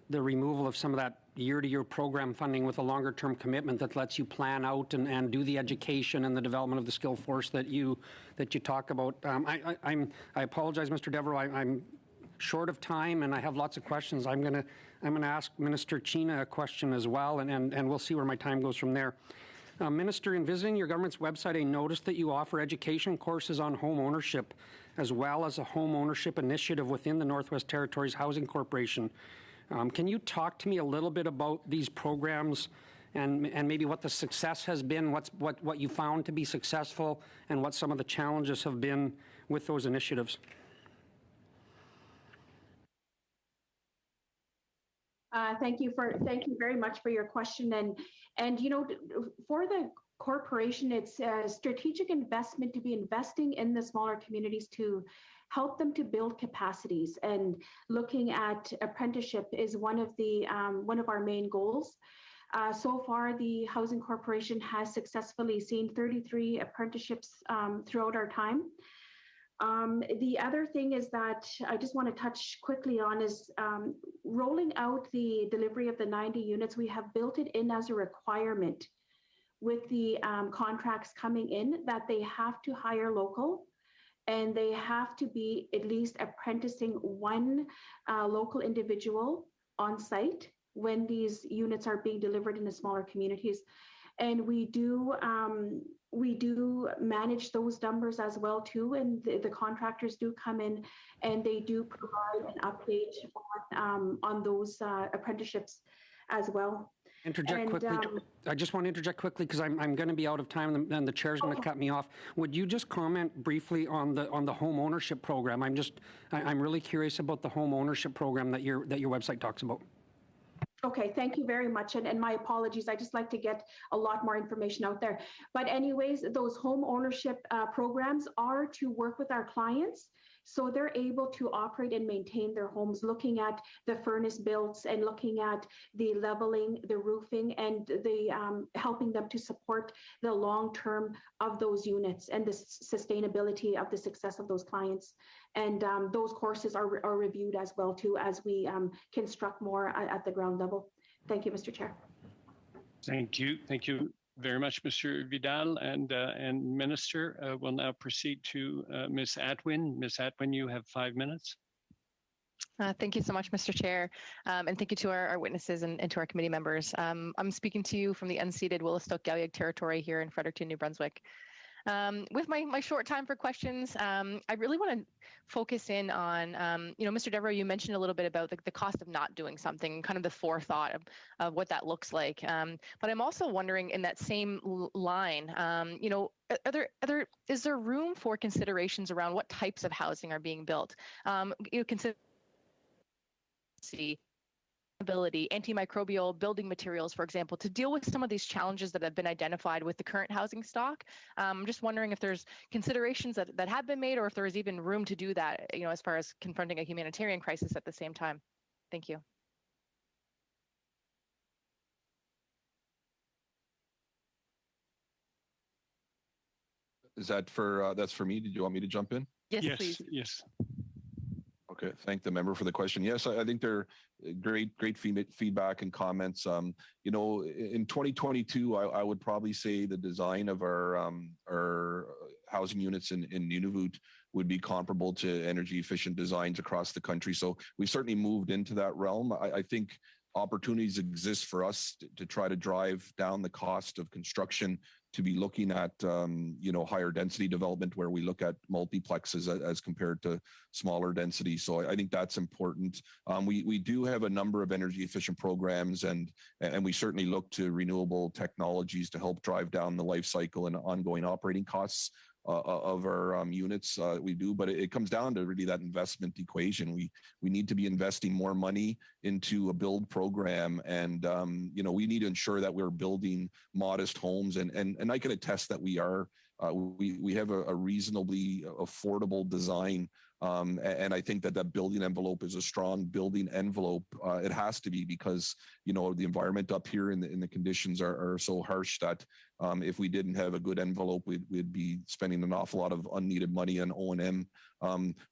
the removal of some of that year-to-year program funding with a longer-term commitment that lets you plan out and do the education and the development of the skill force that you talk about. I apologize, Mr. Devereaux. I'm short of time and I have lots of questions. I'm going to ask Minister Chena a question as well, and we'll see where my time goes from there. Minister, in visiting your government's website, I noticed that you offer education courses on home ownership, as well as a home ownership initiative within the Northwest Territories Housing Corporation. Can you talk to me a little bit about these programs and maybe what the success has been, what you found to be successful, and what some of the challenges have been with those initiatives? Thank you very much for your question. And for the corporation, it's a strategic investment to be investing in the smaller communities to help them to build capacities. And looking at apprenticeship is one of our main goals. So far, the Housing Corporation has successfully seen 33 apprenticeships throughout our time. The other thing is that I just want to touch quickly on is rolling out the delivery of the 90 units. We have built it in as a requirement with the contracts coming in that they have to hire local, and they have to be at least apprenticing one local individual on site when these units are being delivered in the smaller communities. And we do manage those numbers as well too, and the contractors do come in and they do provide an update on those apprenticeships as well. Interject And, quickly. I just want to interject quickly because I'm going to be out of time and the chair's going to cut me off. Would you just comment briefly on the home ownership program? I'm really curious about the home ownership program that your website talks about. Okay, thank you very much. And my apologies. I just like to get a lot more information out there. But anyways, those home ownership programs are to work with our clients so they're able to operate and maintain their homes, looking at the furnace builds and looking at the leveling, the roofing, and the helping them to support the long term of those units and the sustainability of the success of those clients. And those courses are reviewed as well too as we construct more at the ground level. Thank you, Mr. Chair. Thank you very much, Mr. Vidal, and Minister. We'll now proceed to Ms. Atwin. Ms. Atwin, you have 5 minutes. Thank you so much, Mr. Chair, and thank you to our witnesses and to our committee members. I'm speaking to you from the unceded Willistoq-Galliag territory here in Fredericton, New Brunswick. With my short time for questions, I really want to focus in on, Mr. Devereux, you mentioned a little bit about the cost of not doing something, kind of the forethought of what that looks like. But I'm also wondering in that same line, is there room for considerations around what types of housing are being built? Consider antimicrobial building materials, for example, to deal with some of these challenges that have been identified with the current housing stock. I'm just wondering if there's considerations that have been made or if there is even room to do that, as far as confronting a humanitarian crisis at the same time. Thank you. Is that that's for me? Did you want me to jump in? Yes, please. Yes. Okay, thank the member for the question. Yes, I think they're great feedback and comments. In 2022, I would probably say the design of our housing units in Nunavut would be comparable to energy efficient designs across the country. So we certainly moved into that realm. I think opportunities exist for us to try to drive down the cost of construction, to be looking at higher density development where we look at multiplexes as compared to smaller density. So I think that's important. We do have a number of energy efficient programs, and we certainly look to renewable technologies to help drive down the life cycle and ongoing operating costs of our units. We do, but it comes down to really that investment equation. We need to be investing more money into a build program, and we need to ensure that we're building modest homes, and I can attest that we have a reasonably affordable design. And I think that building envelope is a strong building envelope. It has to be, because the environment up here and the conditions are so harsh that if we didn't have a good envelope, we'd be spending an awful lot of unneeded money on O&M.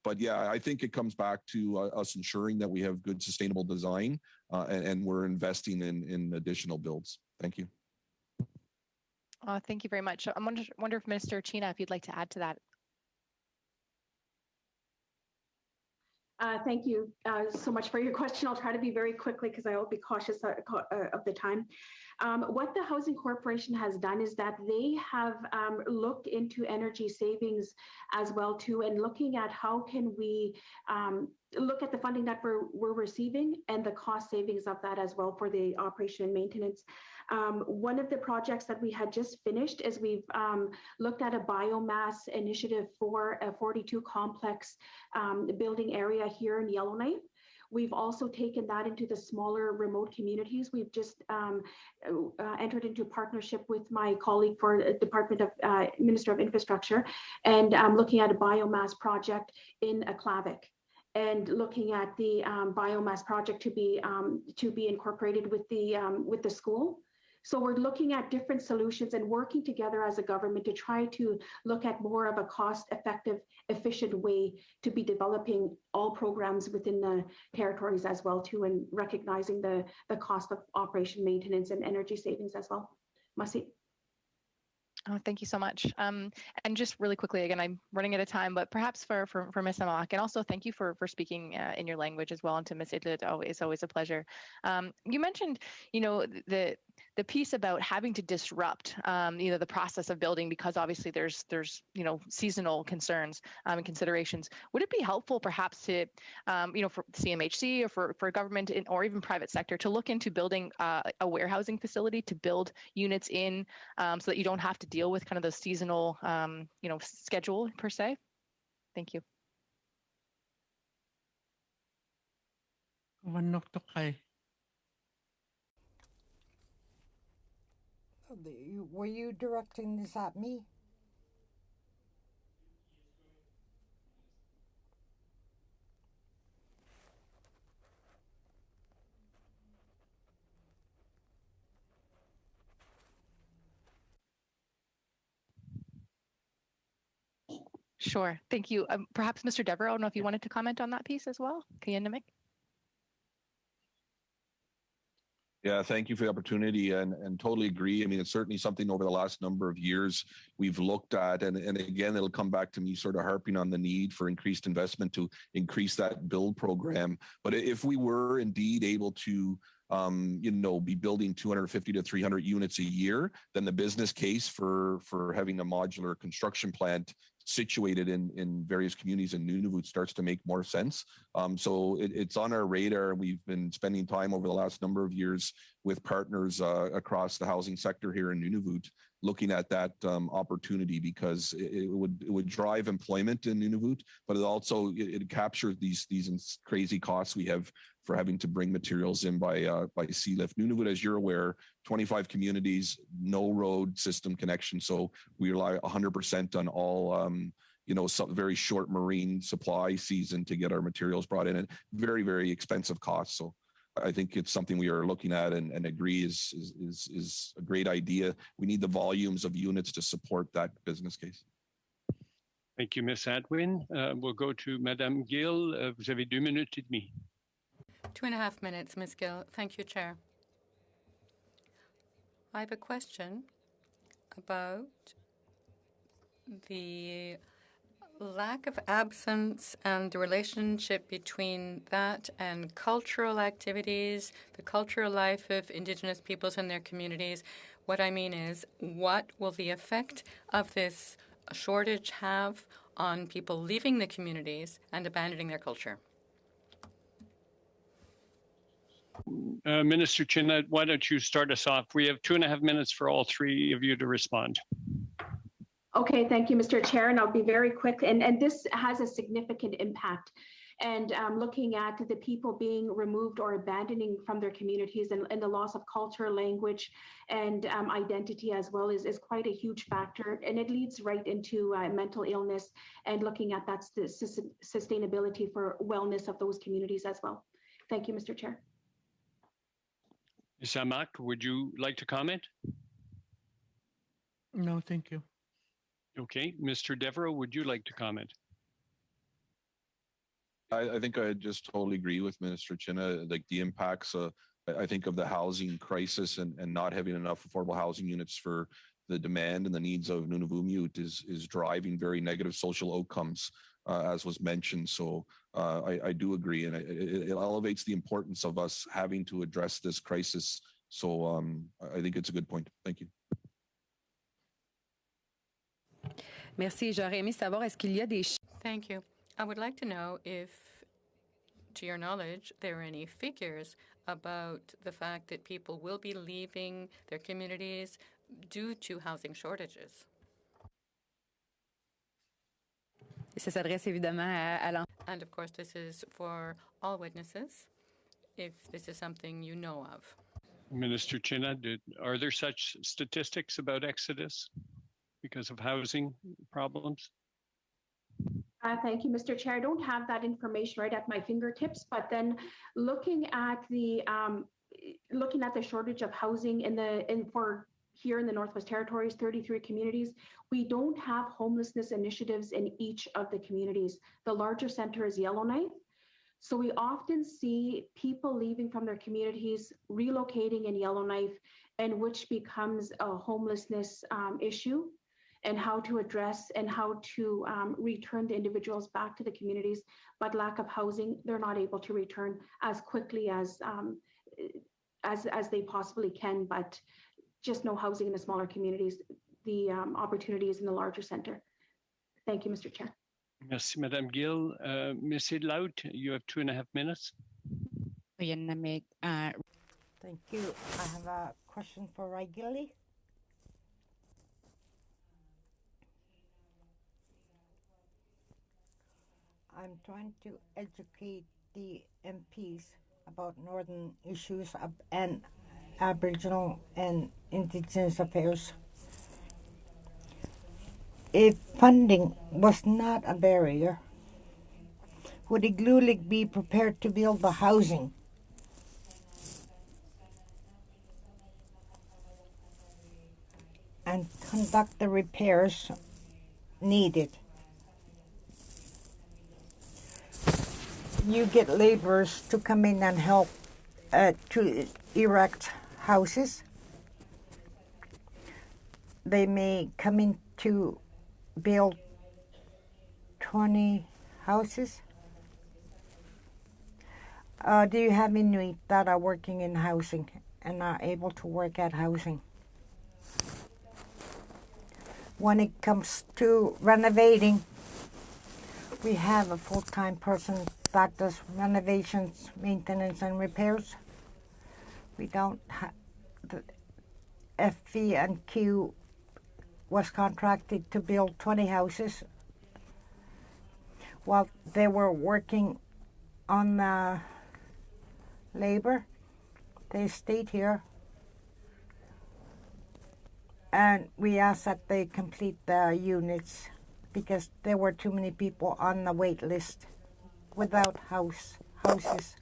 But yeah, I think it comes back to us ensuring that we have good sustainable design, and we're investing in additional builds. Thank you. Thank you very much. I wonder if Minister Chena, if you'd like to add to that. Thank you so much for your question. I'll try to be very quickly because I will be cautious of the time. What the Housing Corporation has done is that they have looked into energy savings as well too, and looking at how can we look at the funding that we're receiving and the cost savings of that as well for the operation and maintenance. One of the projects that we had just finished is we've looked at a biomass initiative for a 42 complex building area here in Yellowknife. We've also taken that into the smaller remote communities. We've just entered into a partnership with my colleague for Department of Minister of Infrastructure, and looking at a biomass project in Aklavik, and looking at the biomass project to be incorporated with the school. So we're looking at different solutions and working together as a government to try to look at more of a cost-effective, efficient way to be developing all programs within the territories as well too, and recognizing the cost of operation, maintenance, and energy savings as well. Masi. Oh, thank you so much. And just really quickly, again, I'm running out of time, but perhaps for Ms. Amak, and also thank you for speaking in your language as well, and to Ms. Idlit, it's always a pleasure. You mentioned, the the piece about having to disrupt, the process of building because obviously there's seasonal concerns and considerations. Would it be helpful perhaps to, for CMHC or for government or even private sector to look into building a warehousing facility to build units in so that you don't have to deal with kind of the seasonal, schedule per se? Thank you. Were you directing this at me? Sure. Thank you. Perhaps Mr. Devereux, I don't know if you wanted to comment on that piece as well. Yeah, thank you for the opportunity and totally agree. I mean, it's certainly something over the last number of years we've looked at. And again, it'll come back to me sort of harping on the need for increased investment to increase that build program. But if we were indeed able to be building 250 to 300 units a year, then the business case for having a modular construction plant situated in various communities in Nunavut starts to make more sense. So it's on our radar. We've been spending time over the last number of years with partners across the housing sector here in Nunavut, looking at that opportunity because it would drive employment in Nunavut, but it captures these crazy costs we have for having to bring materials in by sea lift. Nunavut, as you're aware, 25 communities, no road system connection, so we rely 100% on all some very short marine supply season to get our materials brought in, and very, very expensive costs. So I think it's something we are looking at and agree is a great idea. We need the volumes of units to support that business case. Thank you, Ms. Adwin. We'll go to Madame Gill. Vous avez 2 minutes et demie. 2.5 minutes, Ms. Gill. Thank you, Chair. I have a question about the lack of absence and the relationship between that and cultural activities, the cultural life of Indigenous peoples and their communities. What I mean is, what will the effect of this shortage have on people leaving the communities and abandoning their culture? Minister Chinna, why don't you start us off? We have 2.5 minutes for all three of you to respond. Okay, thank you, Mr. Chair, and I'll be very quick. And this has a significant impact. And looking at the people being removed or abandoning from their communities and the loss of culture, language, and identity as well is quite a huge factor. And it leads right into mental illness and looking at that's the sustainability for wellness of those communities as well. Thank you, Mr. Chair. Ms. Amak, would you like to comment? No, thank you. Okay. Mr. Devereux, would you like to comment? I think I just totally agree with Minister Chinna. Like the impacts, I think of the housing crisis and not having enough affordable housing units for the demand and the needs of Nunavummiut is driving very negative social outcomes, as was mentioned. So I do agree, and it elevates the importance of us having to address this crisis. So I think it's a good point. Thank you. Merci. J'aurais aimé savoir, est-ce qu'il y a des chiffres? Thank you. I would like to know if, to your knowledge, there are any figures about the fact that people will be leaving their communities due to housing shortages. Ça s'adresse évidemment à And of course, this is for all witnesses, if this is something you know of. Minister Chinna, are there such statistics about exodus because of housing problems? Thank you, Mr. Chair. I don't have that information right at my fingertips, but then looking at the shortage of housing for here in the Northwest Territories, 33 communities, we don't have homelessness initiatives in each of the communities. The larger center is Yellowknife. So we often see people leaving from their communities, relocating in Yellowknife, and which becomes a homelessness issue, and how to address and how to return the individuals back to the communities. But lack of housing, they're not able to return as quickly as they possibly can. But just no housing in the smaller communities. The opportunity is in the larger center. Thank you, Mr. Chair. Merci, Madame Gill. Monsieur Laut, you have 2.5 minutes. Thank you. I have a question for Regularly. I'm trying to educate the MPs about northern issues and Aboriginal and Indigenous affairs. If funding was not a barrier, would Igloolik be prepared to build the housing and conduct the repairs needed? You get laborers to come in and help to erect houses. They may come in to build 20 houses. Do you have Inuit that are working in housing and are able to work at housing? When it comes to renovating, we have a full-time person that does renovations, maintenance, and repairs. We don't have the FV and Q was contracted to build 20 houses. While they were working on labor, they stayed here, and we asked that they complete the units because there were too many people on the wait list without houses.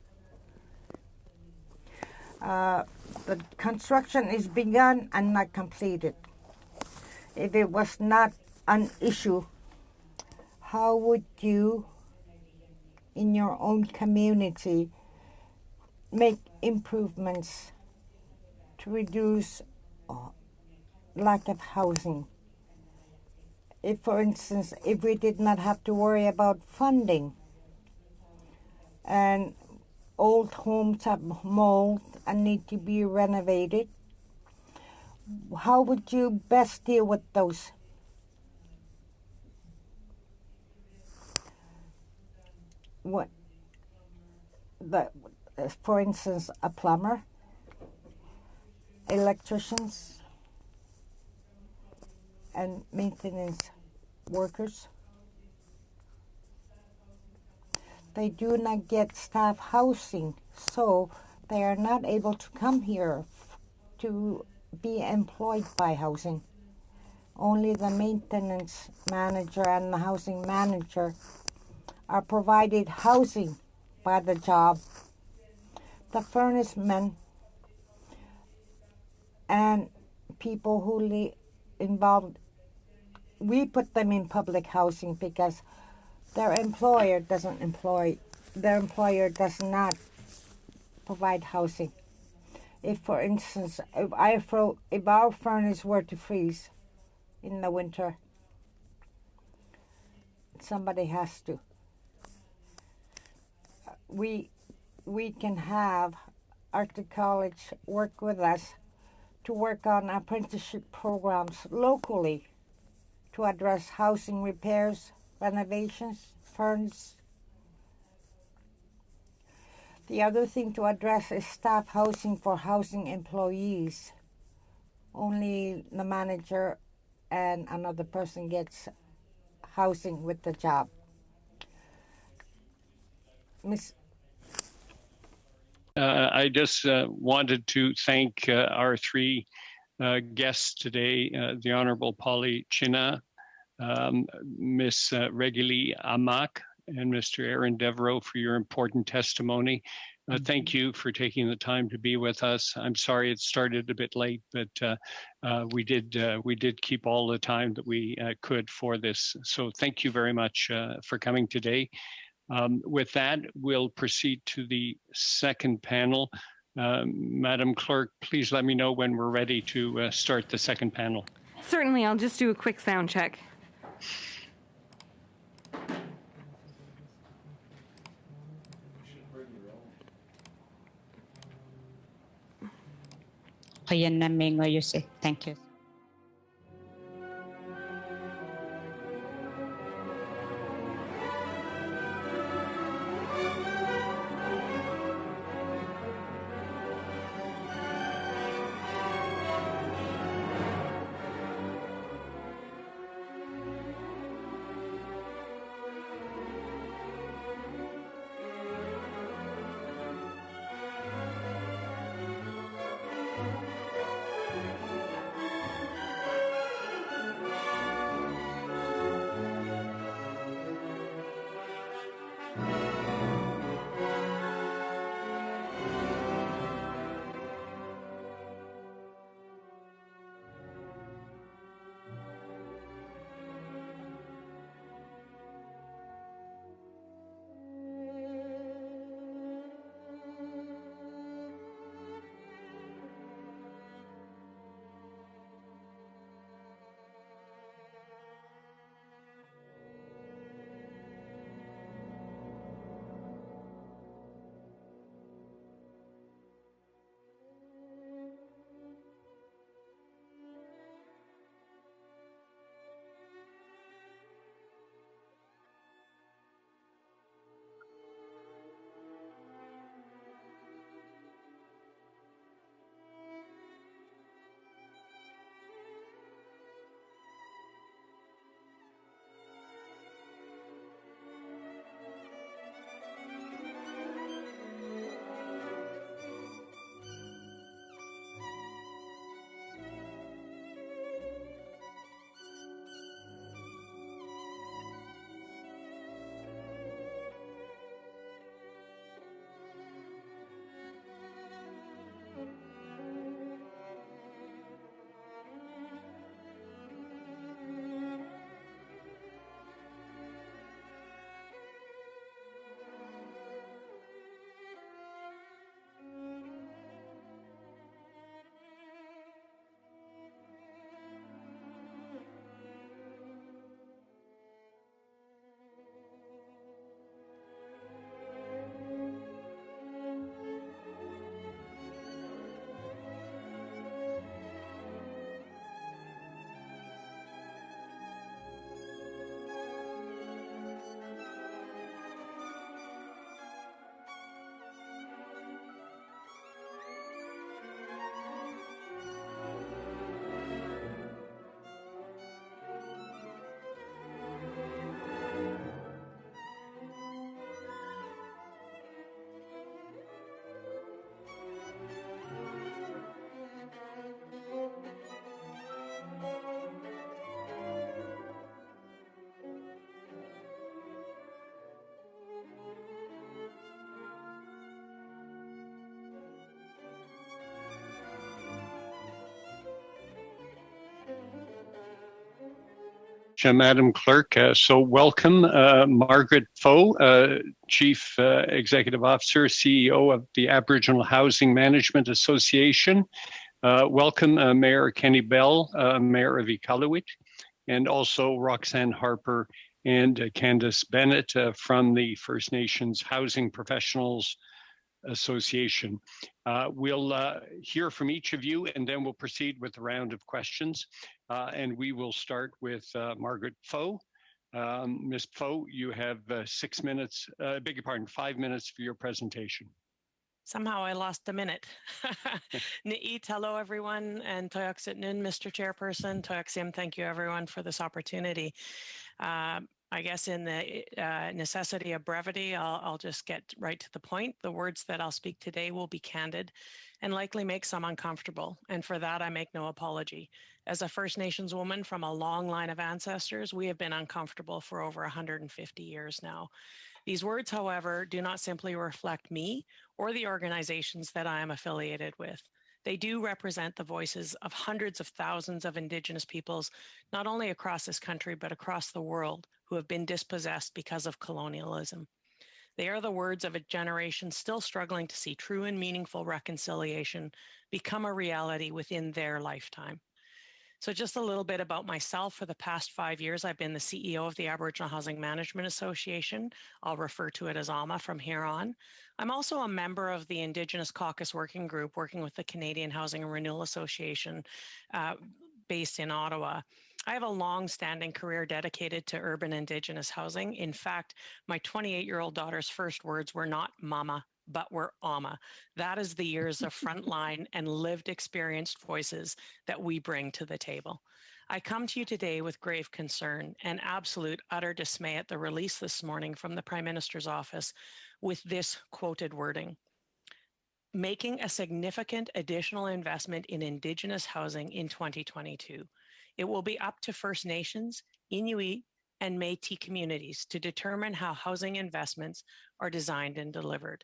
The construction is begun and not completed. If it was not an issue, how would you, in your own community, make improvements to reduce lack of housing? If, for instance, if we did not have to worry about funding and old homes have mold and need to be renovated, how would you best deal with those? What, for instance, a plumber, electricians, and maintenance workers. They do not get staff housing, so they are not able to come here to be employed by housing. Only the maintenance manager and the housing manager are provided housing by the job. The furnace men and people who involved, we put them in public housing because their employer does not provide housing. If, for instance, if our furnace were to freeze in the winter, somebody has to. We can have Arctic College work with us to work on apprenticeship programs locally to address housing repairs, renovations, furnace. The other thing to address is staff housing for housing employees. Only the manager and another person gets housing with the job. I just wanted to thank our three guests today, the Honorable Polly China, Ms. Regili Amak, and Mr. Aaron Devereaux for your important testimony. Thank you for taking the time to be with us. I'm sorry it started a bit late, but we did keep all the time that we could for this. So thank you very much for coming today. With that, we'll proceed to the second panel. Madam Clerk, please let me know when we're ready to start the second panel. Certainly, I'll just do a quick sound check. Thank you. Madam Clerk. So welcome, Margaret Foe, Chief Executive Officer, CEO of the Aboriginal Housing Management Association. Welcome, Mayor Kenny Bell, Mayor of Iqaluit, and also Roxanne Harper and Candace Bennett from the First Nations Housing Professionals Association. We'll hear from each of you, and then we'll proceed with the round of questions. And we will start with Margaret Foe. Ms. Foe, you have 6 minutes, beg your pardon, 5 minutes for your presentation. Somehow I lost a minute. Ni'it, hello everyone, and Toyaksit Nun, Mr. Chairperson. Toyaksim, thank you everyone for this opportunity. I guess in the necessity of brevity, I'll just get right to the point. The words that I'll speak today will be candid and likely make some uncomfortable, and for that I make no apology. As a First Nations woman from a long line of ancestors, we have been uncomfortable for over 150 years now. These words, however, do not simply reflect me or the organizations that I am affiliated with. They do represent the voices of hundreds of thousands of Indigenous peoples, not only across this country, but across the world, who have been dispossessed because of colonialism. They are the words of a generation still struggling to see true and meaningful reconciliation become a reality within their lifetime. So just a little bit about myself. For the past 5 years, I've been the CEO of the Aboriginal Housing Management Association. I'll refer to it as AMA from here on. I'm also a member of the Indigenous Caucus Working Group, working with the Canadian Housing and Renewal Association based in Ottawa. I have a long-standing career dedicated to urban Indigenous housing. In fact, my 28-year-old daughter's first words were not mama, but were AMA. That is the years of frontline and lived experienced voices that we bring to the table. I come to you today with grave concern and absolute utter dismay at the release this morning from the Prime Minister's office with this quoted wording: making a significant additional investment in Indigenous housing in 2022. It will be up to First Nations, Inuit, and Métis communities to determine how housing investments are designed and delivered.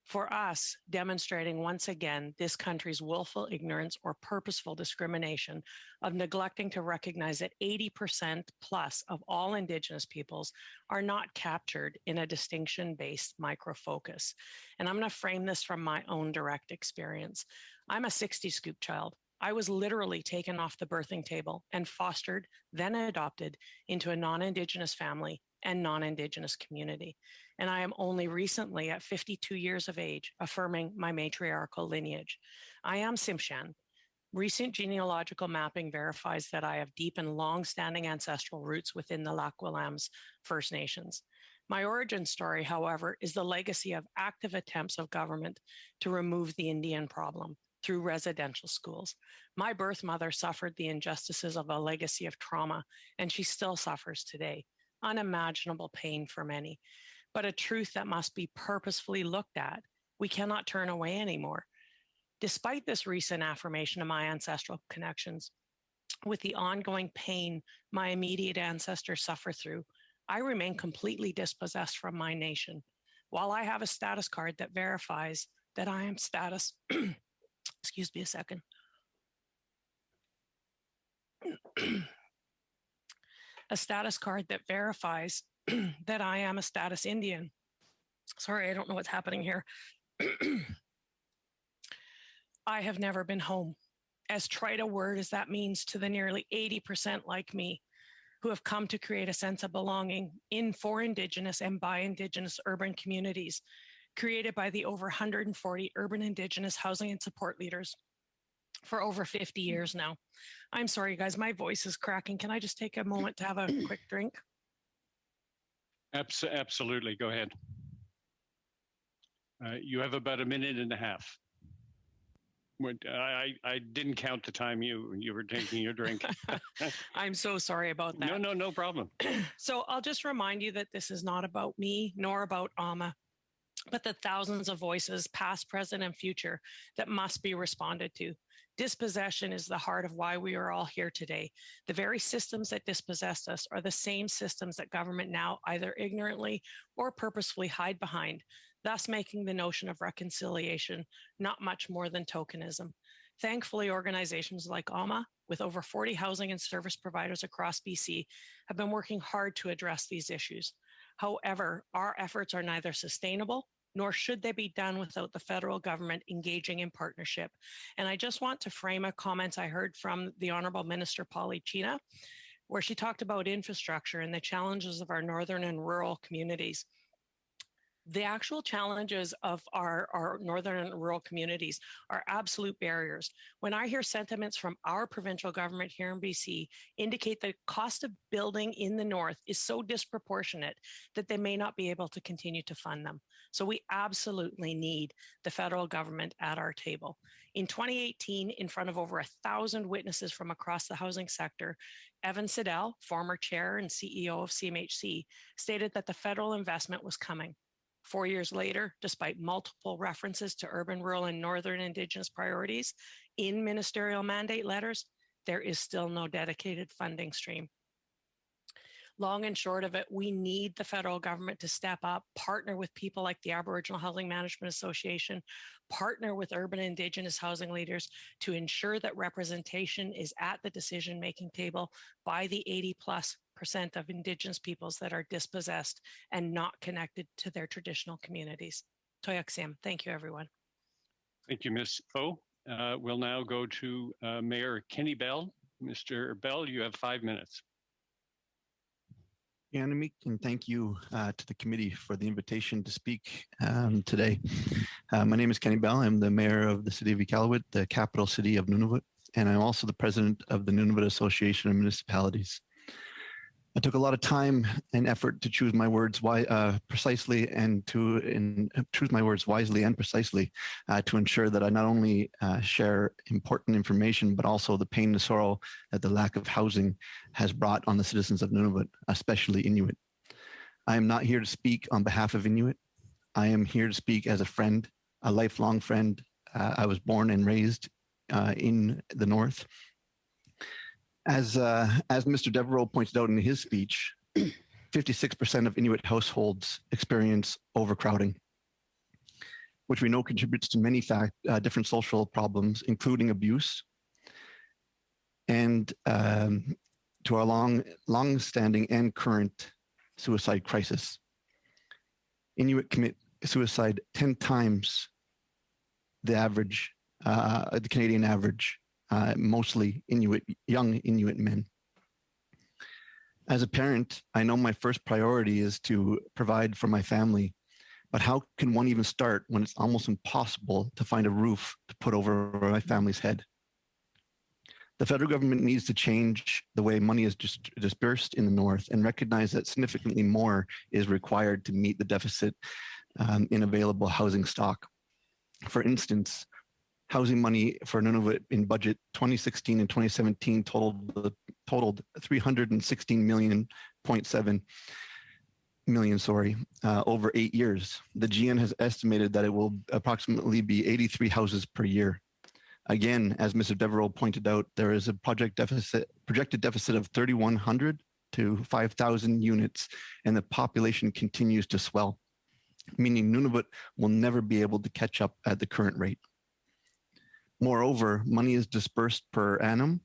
For us, demonstrating once again this country's willful ignorance or purposeful discrimination of neglecting to recognize that 80% plus of all Indigenous peoples are not captured in a distinction-based micro-focus. And I'm going to frame this from my own direct experience. I'm a 60s scoop child. I was literally taken off the birthing table and fostered, then adopted into a non-Indigenous family and non-Indigenous community. And I am only recently at 52 years of age affirming my matriarchal lineage. I am Tsimshian. Recent genealogical mapping verifies that I have deep and long-standing ancestral roots within the Lac Willems First Nations. My origin story, however, is the legacy of active attempts of government to remove the Indian problem through residential schools. My birth mother suffered the injustices of a legacy of trauma, and she still suffers today. Unimaginable pain for many, but a truth that must be purposefully looked at. We cannot turn away anymore. Despite this recent affirmation of my ancestral connections, with the ongoing pain my immediate ancestors suffer through, I remain completely dispossessed from my nation. While I have a status card that verifies that I am status, excuse me a second. A status card that verifies that I am a status Indian. Sorry, I don't know what's happening here. I have never been home. As trite a word as that means to the nearly 80% like me who have come to create a sense of belonging in for Indigenous and by Indigenous urban communities, created by the over 140 urban Indigenous housing and support leaders for over 50 years now. I'm sorry, guys, my voice is cracking. Can I just take a moment to have a quick drink? Absolutely, go ahead. You have about a minute and a half. I didn't count the time you were taking your drink. I'm so sorry about that. No problem. So I'll just remind you that this is not about me nor about AMA, but the thousands of voices, past, present, and future, that must be responded to. Dispossession is the heart of why we are all here today. The very systems that dispossessed us are the same systems that government now either ignorantly or purposefully hide behind, thus making the notion of reconciliation not much more than tokenism. Thankfully, organizations like AMA, with over 40 housing and service providers across BC, have been working hard to address these issues. However, our efforts are neither sustainable nor should they be done without the federal government engaging in partnership. And I just want to frame a comment I heard from the Honourable Minister Polly China, where she talked about infrastructure and the challenges of our northern and rural communities. The actual challenges of our northern and rural communities are absolute barriers. When I hear sentiments from our provincial government here in BC indicate the cost of building in the north is so disproportionate that they may not be able to continue to fund them. So we absolutely need the federal government at our table. In 2018, in front of over 1,000 witnesses from across the housing sector, Evan Siddell, former chair and CEO of CMHC, stated that the federal investment was coming. 4 years later, despite multiple references to urban, rural, and northern Indigenous priorities in ministerial mandate letters, there is still no dedicated funding stream. Long and short of it, we need the federal government to step up, partner with people like the Aboriginal Housing Management Association, partner with urban Indigenous housing leaders to ensure that representation is at the decision-making table by the 80+% of Indigenous peoples that are dispossessed and not connected to their traditional communities. Toyak Sim, thank you, everyone. Thank you, Ms. O. We'll now go to Mayor Kenny Bell, Mr. Bell, you have 5 minutes. Annemiek, and thank you to the committee for the invitation to speak today. My name is Kenny Bell. I'm the mayor of the city of Iqaluit, the capital city of Nunavut, and I'm also the president of the Nunavut Association of Municipalities. I took a lot of time and effort to choose my words precisely and to choose my words wisely and precisely to ensure that I not only share important information, but also the pain and sorrow that the lack of housing has brought on the citizens of Nunavut, especially Inuit. I am not here to speak on behalf of Inuit. I am here to speak as a friend, a lifelong friend. I was born and raised in the North. As Mr. Devereaux pointed out in his speech, 56% of Inuit households experience overcrowding, which we know contributes to many different social problems, including abuse, and to our long-standing and current suicide crisis. Inuit commit suicide 10 times the average, the Canadian average. Mostly young Inuit men. As a parent, I know my first priority is to provide for my family, but how can one even start when it's almost impossible to find a roof to put over my family's head? The federal government needs to change the way money is dispersed in the North and recognize that significantly more is required to meet the deficit in available housing stock. For instance, housing money for Nunavut in budget 2016 and 2017 totaled $316.7 million, over 8 years. The GN has estimated that it will approximately be 83 houses per year. Again, as Mr. Devereaux pointed out, there is a projected deficit of 3,100 to 5,000 units, and the population continues to swell, meaning Nunavut will never be able to catch up at the current rate. Moreover, money is dispersed per annum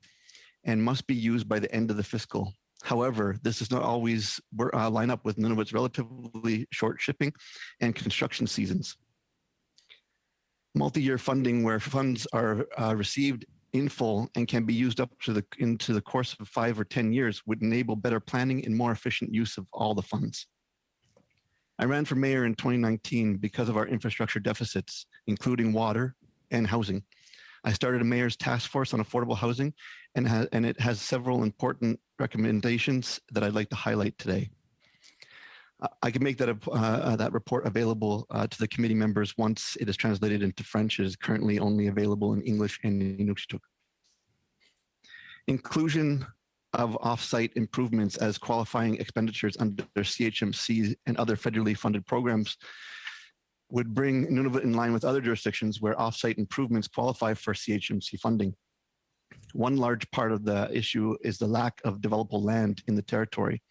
and must be used by the end of the fiscal. However, this does not always line up with Nunavut's relatively short shipping and construction seasons. Multi-year funding where funds are received in full and can be used up to into the course of 5 or 10 years would enable better planning and more efficient use of all the funds. I ran for mayor in 2019 because of our infrastructure deficits, including water and housing. I started a mayor's task force on affordable housing, and it has several important recommendations that I'd like to highlight today. I can make that report available to the committee members once it is translated into French. It is currently only available in English and Inuktitut. Inclusion of off-site improvements as qualifying expenditures under CHMC and other federally funded programs would bring Nunavut in line with other jurisdictions where off-site improvements qualify for CHMC funding. One large part of the issue is the lack of developable land in the territory.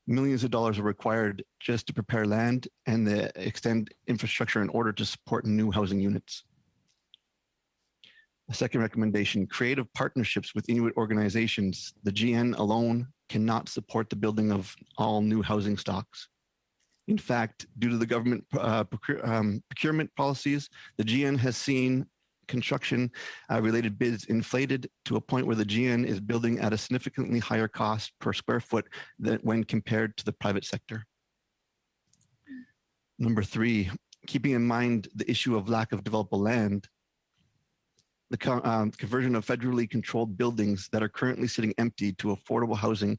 Millions of dollars are required just to prepare land and extend infrastructure in order to support new housing units. The second recommendation, creative partnerships with Inuit organizations. The GN alone cannot support the building of all new housing stocks. In fact, due to the government procurement policies, the GN has seen construction related bids inflated to a point where the GN is building at a significantly higher cost per square foot than when compared to the private sector. Number 3, keeping in mind the issue of lack of developable land, the conversion of federally controlled buildings that are currently sitting empty to affordable housing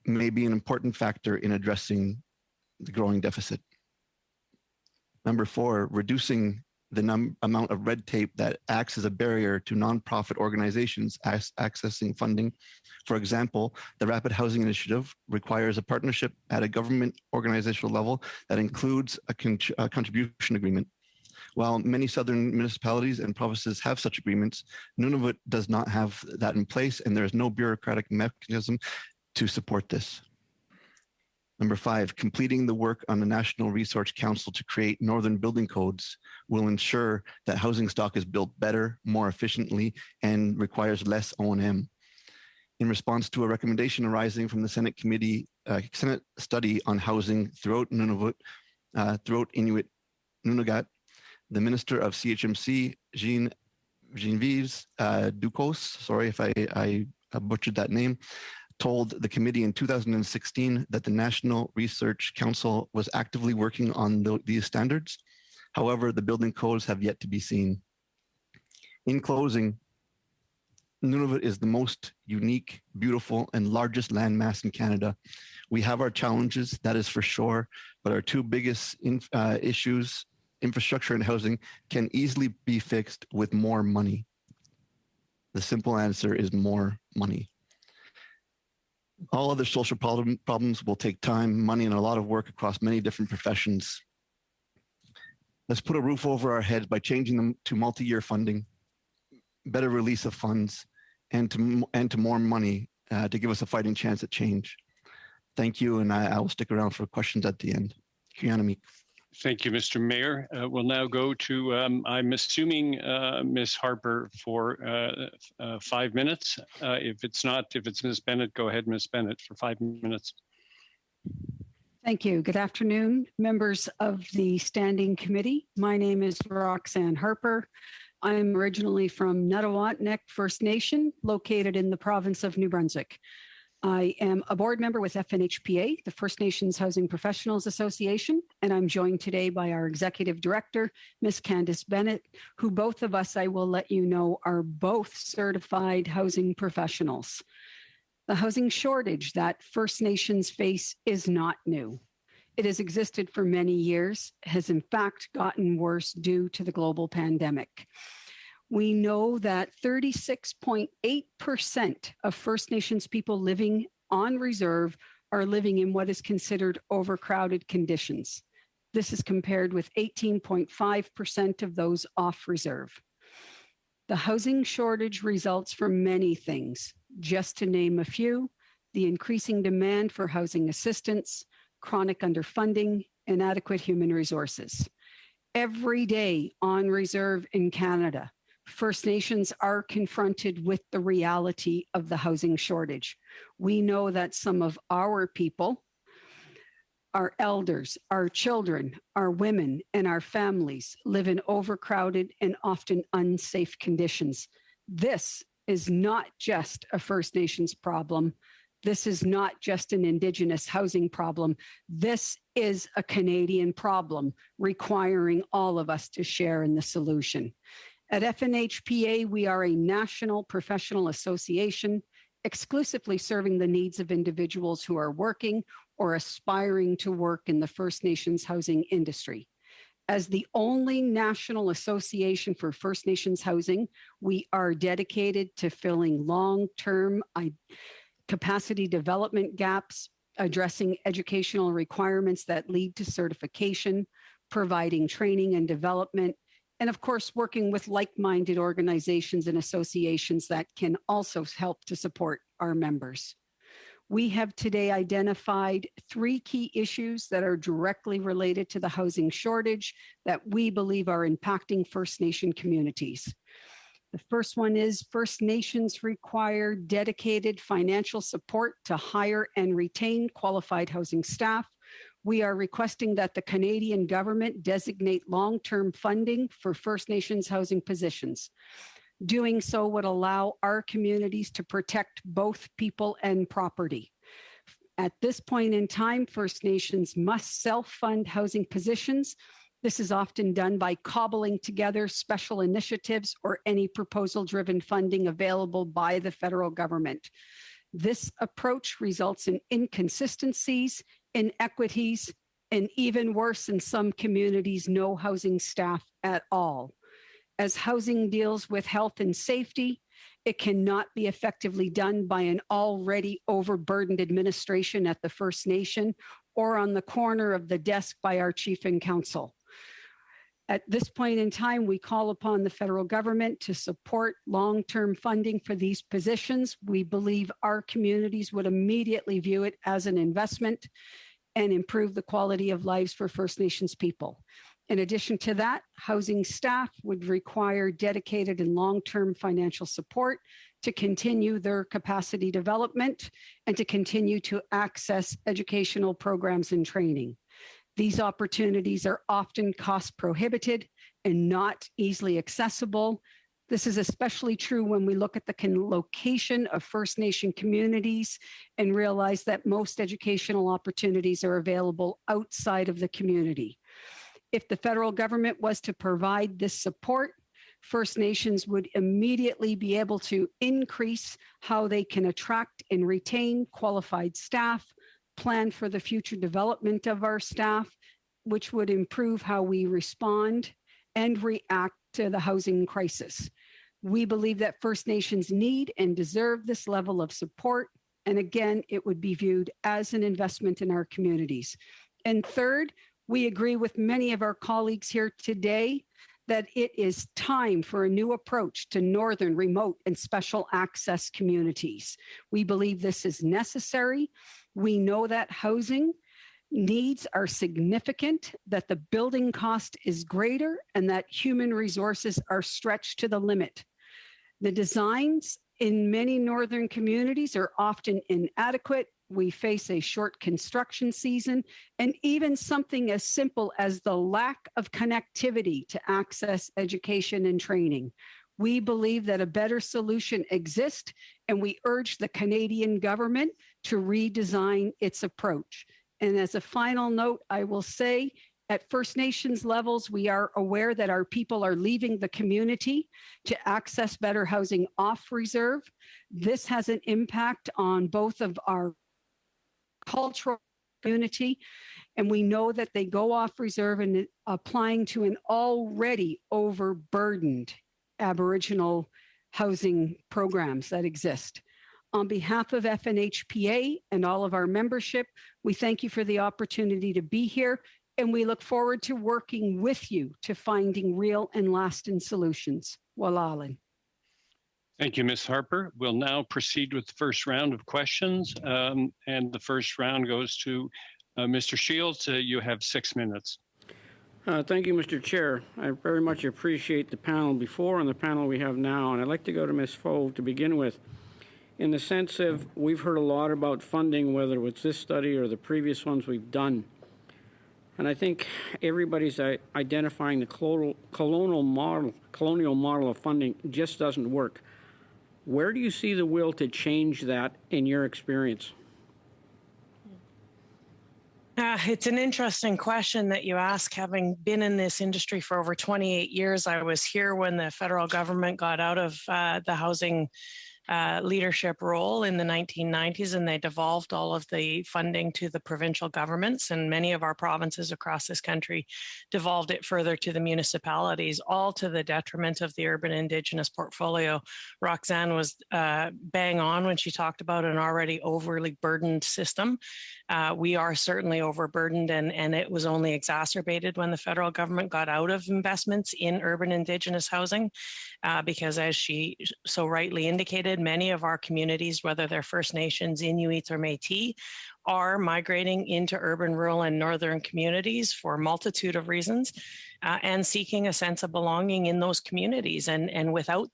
may be an important factor in addressing the growing deficit. Number 4, reducing the amount of red tape that acts as a barrier to nonprofit organizations accessing funding. For example, the Rapid Housing Initiative requires a partnership at a government organizational level that includes a contribution agreement. While many southern municipalities and provinces have such agreements, Nunavut does not have that in place, and there is no bureaucratic mechanism to support this. Number 5, completing the work on the National Resource Council to create Northern Building Codes will ensure that housing stock is built better, more efficiently, and requires less O&M. In response to a recommendation arising from the Senate Senate study on housing throughout Nunavut, throughout Inuit Nunagat, the Minister of CHMC, Genevieve Ducos, sorry if I butchered that name, told the committee in 2016 that the National Research Council was actively working on these standards. However, the building codes have yet to be seen. In closing, Nunavut is the most unique, beautiful, and largest landmass in Canada. We have our challenges, that is for sure, but our two biggest issues, infrastructure and housing, can easily be fixed with more money. The simple answer is more money. All other social problems will take time, money, and a lot of work across many different professions. Let's put a roof over our heads by changing them to multi-year funding, better release of funds, and to more money to give us a fighting chance at change. Thank you, and I will stick around for questions at the end. Kianami. Thank you, Mr. Mayor. We'll now go to, I'm assuming, Ms. Harper for 5 minutes. If it's Ms. Bennett, go ahead, Ms. Bennett, for 5 minutes. Thank you. Good afternoon, members of the Standing Committee. My name is Roxanne Harper. I'm originally from Nuttawatnik First Nation, located in the province of New Brunswick. I am a board member with FNHPA, the First Nations Housing Professionals Association, and I'm joined today by our executive director, Ms. Candice Bennett, who both of us, I will let you know, are both certified housing professionals. The housing shortage that First Nations face is not new. It has existed for many years, has in fact gotten worse due to the global pandemic. We know that 36.8% of First Nations people living on reserve are living in what is considered overcrowded conditions. This is compared with 18.5% of those off reserve. The housing shortage results from many things. Just to name a few, the increasing demand for housing assistance, chronic underfunding, inadequate human resources. Every day on reserve in Canada, First Nations are confronted with the reality of the housing shortage. We know that some of our people, our elders, our children, our women, and our families live in overcrowded and often unsafe conditions. This is not just a First Nations problem. This is not just an Indigenous housing problem. This is a Canadian problem requiring all of us to share in the solution. At FNHPA, we are a national professional association exclusively serving the needs of individuals who are working or aspiring to work in the First Nations housing industry. As the only national association for First Nations housing, we are dedicated to filling long-term capacity development gaps, addressing educational requirements that lead to certification, providing training and development, and of course, working with like-minded organizations and associations that can also help to support our members. We have today identified 3 key issues that are directly related to the housing shortage that we believe are impacting First Nation communities. The first one is First Nations require dedicated financial support to hire and retain qualified housing staff. We are requesting that the Canadian government designate long-term funding for First Nations housing positions. Doing so would allow our communities to protect both people and property. At this point in time, First Nations must self-fund housing positions. This is often done by cobbling together special initiatives or any proposal-driven funding available by the federal government. This approach results in inconsistencies, inequities, and even worse, in some communities, no housing staff at all. As housing deals with health and safety, it cannot be effectively done by an already overburdened administration at the First Nation or on the corner of the desk by our chief and council. At this point in time, we call upon the federal government to support long-term funding for these positions. We believe our communities would immediately view it as an investment and improve the quality of lives for First Nations people. In addition to that, housing staff would require dedicated and long-term financial support to continue their capacity development and to continue to access educational programs and training. These opportunities are often cost prohibited and not easily accessible This is especially true when we look at the location of First Nation communities and realize that most educational opportunities are available outside of the community. If the federal government was to provide this support, First Nations would immediately be able to increase how they can attract and retain qualified staff, plan for the future development of our staff, which would improve how we respond and react to the housing crisis. We believe that First Nations need and deserve this level of support. And again, it would be viewed as an investment in our communities. And third, we agree with many of our colleagues here today that it is time for a new approach to northern, remote, and special access communities. We believe this is necessary. We know that housing needs are significant, that the building cost is greater, and that human resources are stretched to the limit. The designs in many northern communities are often inadequate. We face a short construction season, and even something as simple as the lack of connectivity to access education and training. We believe that a better solution exists, and we urge the Canadian government to redesign its approach. And as a final note, I will say at First Nations levels, we are aware that our people are leaving the community to access better housing off reserve. This has an impact on both of our cultural community, and we know that they go off reserve and applying to an already overburdened Aboriginal housing programs that exist. On behalf of FNHPA and all of our membership, we thank you for the opportunity to be here, and we look forward to working with you to finding real and lasting solutions. Walalan. Thank you, Ms. Harper. We'll now proceed with the first round of questions, and the first round goes to Mr. Shields. You have 6 minutes. Thank you, Mr. Chair. I very much appreciate the panel before and the panel we have now, and I'd like to go to Ms. Fove to begin with. In the sense of, we've heard a lot about funding, whether it's this study or the previous ones we've done. And I think everybody's identifying the colonial model of funding just doesn't work. Where do you see the will to change that in your experience? It's an interesting question that you ask. Having been in this industry for over 28 years, I was here when the federal government got out of the housing leadership role in the 1990s, and they devolved all of the funding to the provincial governments, and many of our provinces across this country devolved it further to the municipalities, all to the detriment of the urban Indigenous portfolio. Roxanne was bang on when she talked about an already overly burdened system. We are certainly overburdened, and it was only exacerbated when the federal government got out of investments in urban Indigenous housing, because as she so rightly indicated, many of our communities, whether they're First Nations, Inuit, or Métis, are migrating into urban, rural, and northern communities for a multitude of reasons, and seeking a sense of belonging in those communities. And without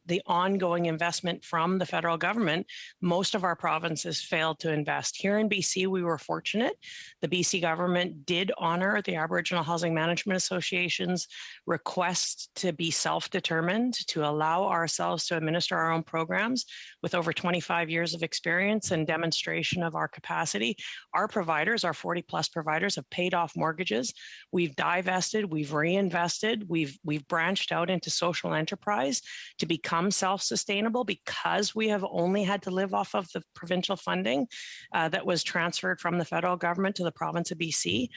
the ongoing investment from the federal government, most of our provinces failed to invest. Here in BC, we were fortunate. The BC government did honor the Aboriginal Housing Management Association's request to be self-determined, to allow ourselves to administer our own programs. With over 25 years of experience and demonstration of our capacity, our providers, our 40+ providers, have paid off mortgages. We've divested, we've reinvested, we've branched out into social enterprise to become self-sustainable, because we have only had to live off of the provincial funding that was transferred from the federal government to the province of BC.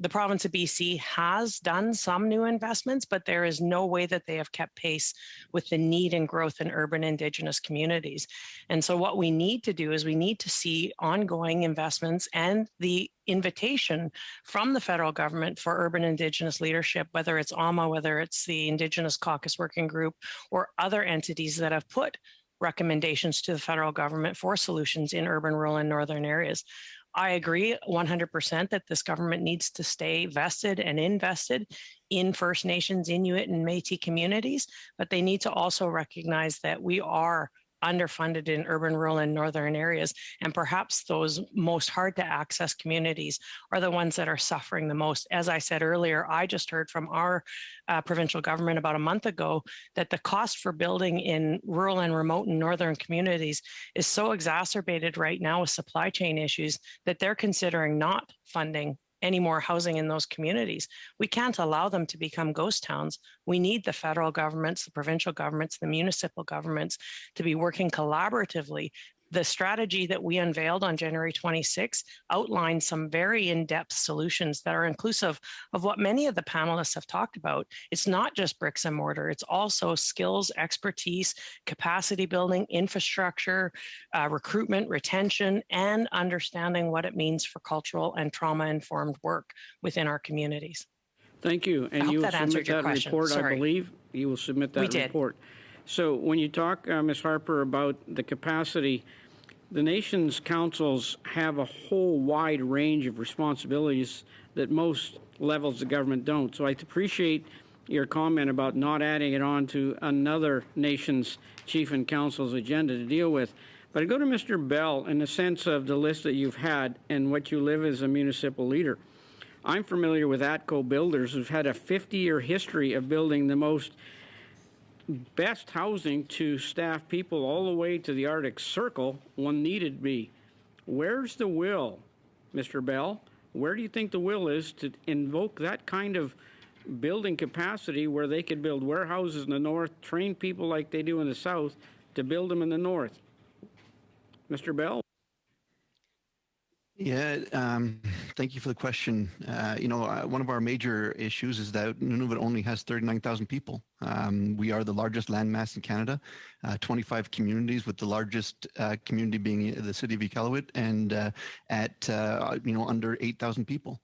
The province of BC has done some new investments, but there is no way that they have kept pace with the need and growth in urban Indigenous communities. And so what we need to do is we need to see ongoing investments and the invitation from the federal government for urban Indigenous leadership, whether it's AMA, whether it's the Indigenous Caucus Working Group, or other entities that have put recommendations to the federal government for solutions in urban, rural, and northern areas. I agree 100% that this government needs to stay vested and invested in First Nations, Inuit, and Métis communities, but they need to also recognize that we are underfunded in urban, rural, and northern areas. And perhaps those most hard to access communities are the ones that are suffering the most. As I said earlier, I just heard from our provincial government about a month ago that the cost for building in rural and remote and northern communities is so exacerbated right now with supply chain issues that they're considering not funding any more housing in those communities. We can't allow them to become ghost towns. We need the federal governments, the provincial governments, the municipal governments to be working collaboratively. The strategy that we unveiled on January 26 outlines some very in-depth solutions that are inclusive of what many of the panelists have talked about. It's not just bricks and mortar, it's also skills, expertise, capacity building, infrastructure, recruitment, retention, and understanding what it means for cultural and trauma-informed work within our communities. Thank you. And you will submit that report, I believe. You will submit that report. So when you talk, Ms. Harper, about the capacity, the nation's councils have a whole wide range of responsibilities that most levels of government don't. So I appreciate your comment about not adding it on to another nation's chief and council's agenda to deal with. But I go to Mr. Bell in the sense of the list that you've had and what you live as a municipal leader. I'm familiar with ATCO builders who've had a 50-year history of building the most best housing to staff people all the way to the Arctic Circle when needed be. Where's the will, Mr. Bell? Where do you think the will is to invoke that kind of building capacity where they could build warehouses in the north, train people like they do in the south to build them in the north? Mr. Bell? Yeah, thank you for the question. One of our major issues is that Nunavut only has 39,000 people. We are the largest landmass in Canada, 25 communities, with the largest community being the city of Iqaluit, and at under 8,000 people.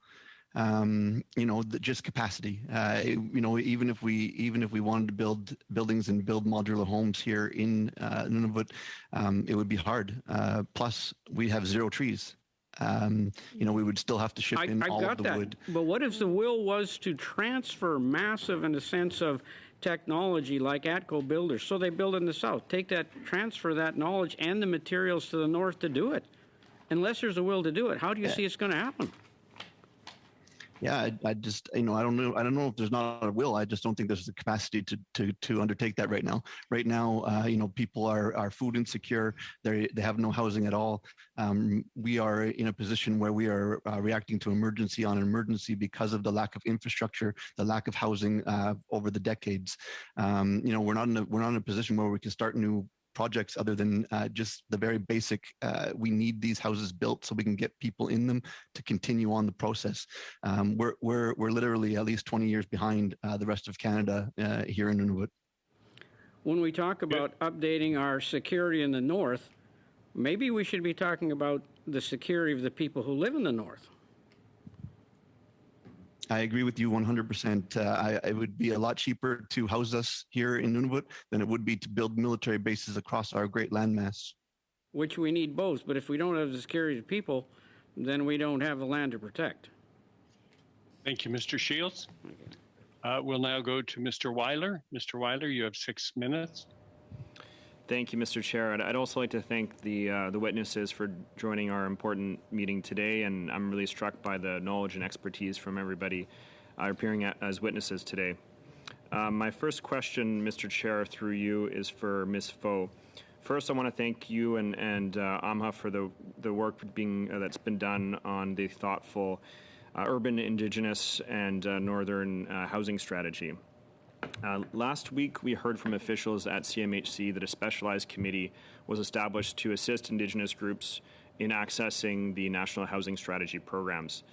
Just capacity. Even if we wanted to build buildings and build modular homes here in Nunavut, it would be hard. Plus, we have zero trees. We would still have to ship in all of the wood. But what if the will was to transfer massive, in the sense of technology, like ATCO builders, so they build in the south, transfer that knowledge and the materials to the north to do it? Unless there's a will to do it, how do you see it's going to happen? Yeah, I just, I don't know if there's not a will. I just don't think there's the capacity to undertake that right now. Right now, people are food insecure. They have no housing at all. We are in a position where we are reacting to emergency on emergency because of the lack of infrastructure, the lack of housing over the decades. We're not in a position where we can start new projects other than just the very basic. We need these houses built so we can get people in them to continue on the process. We're literally at least 20 years behind the rest of Canada here in Nunavut. When we talk about updating our security in the north, maybe we should be talking about the security of the people who live in the north. I agree with you 100%. It would be a lot cheaper to house us here in Nunavut than it would be to build military bases across our great landmass. Which we need both, but if we don't have the security of people, then we don't have the land to protect. Thank you, Mr. Shields. We'll now go to Mr. Weiler. Mr. Weiler, you have 6 minutes. Thank you, Mr. Chair. I'd also like to thank the witnesses for joining our important meeting today, and I'm really struck by the knowledge and expertise from everybody appearing as witnesses today. My first question, Mr. Chair, through you, is for Ms. Faux. First, I want to thank you and AMHA for the work that's been done on the thoughtful urban, Indigenous, and northern housing strategy. Last week, we heard from officials at CMHC that a specialized committee was established to assist Indigenous groups in accessing the National Housing Strategy programs.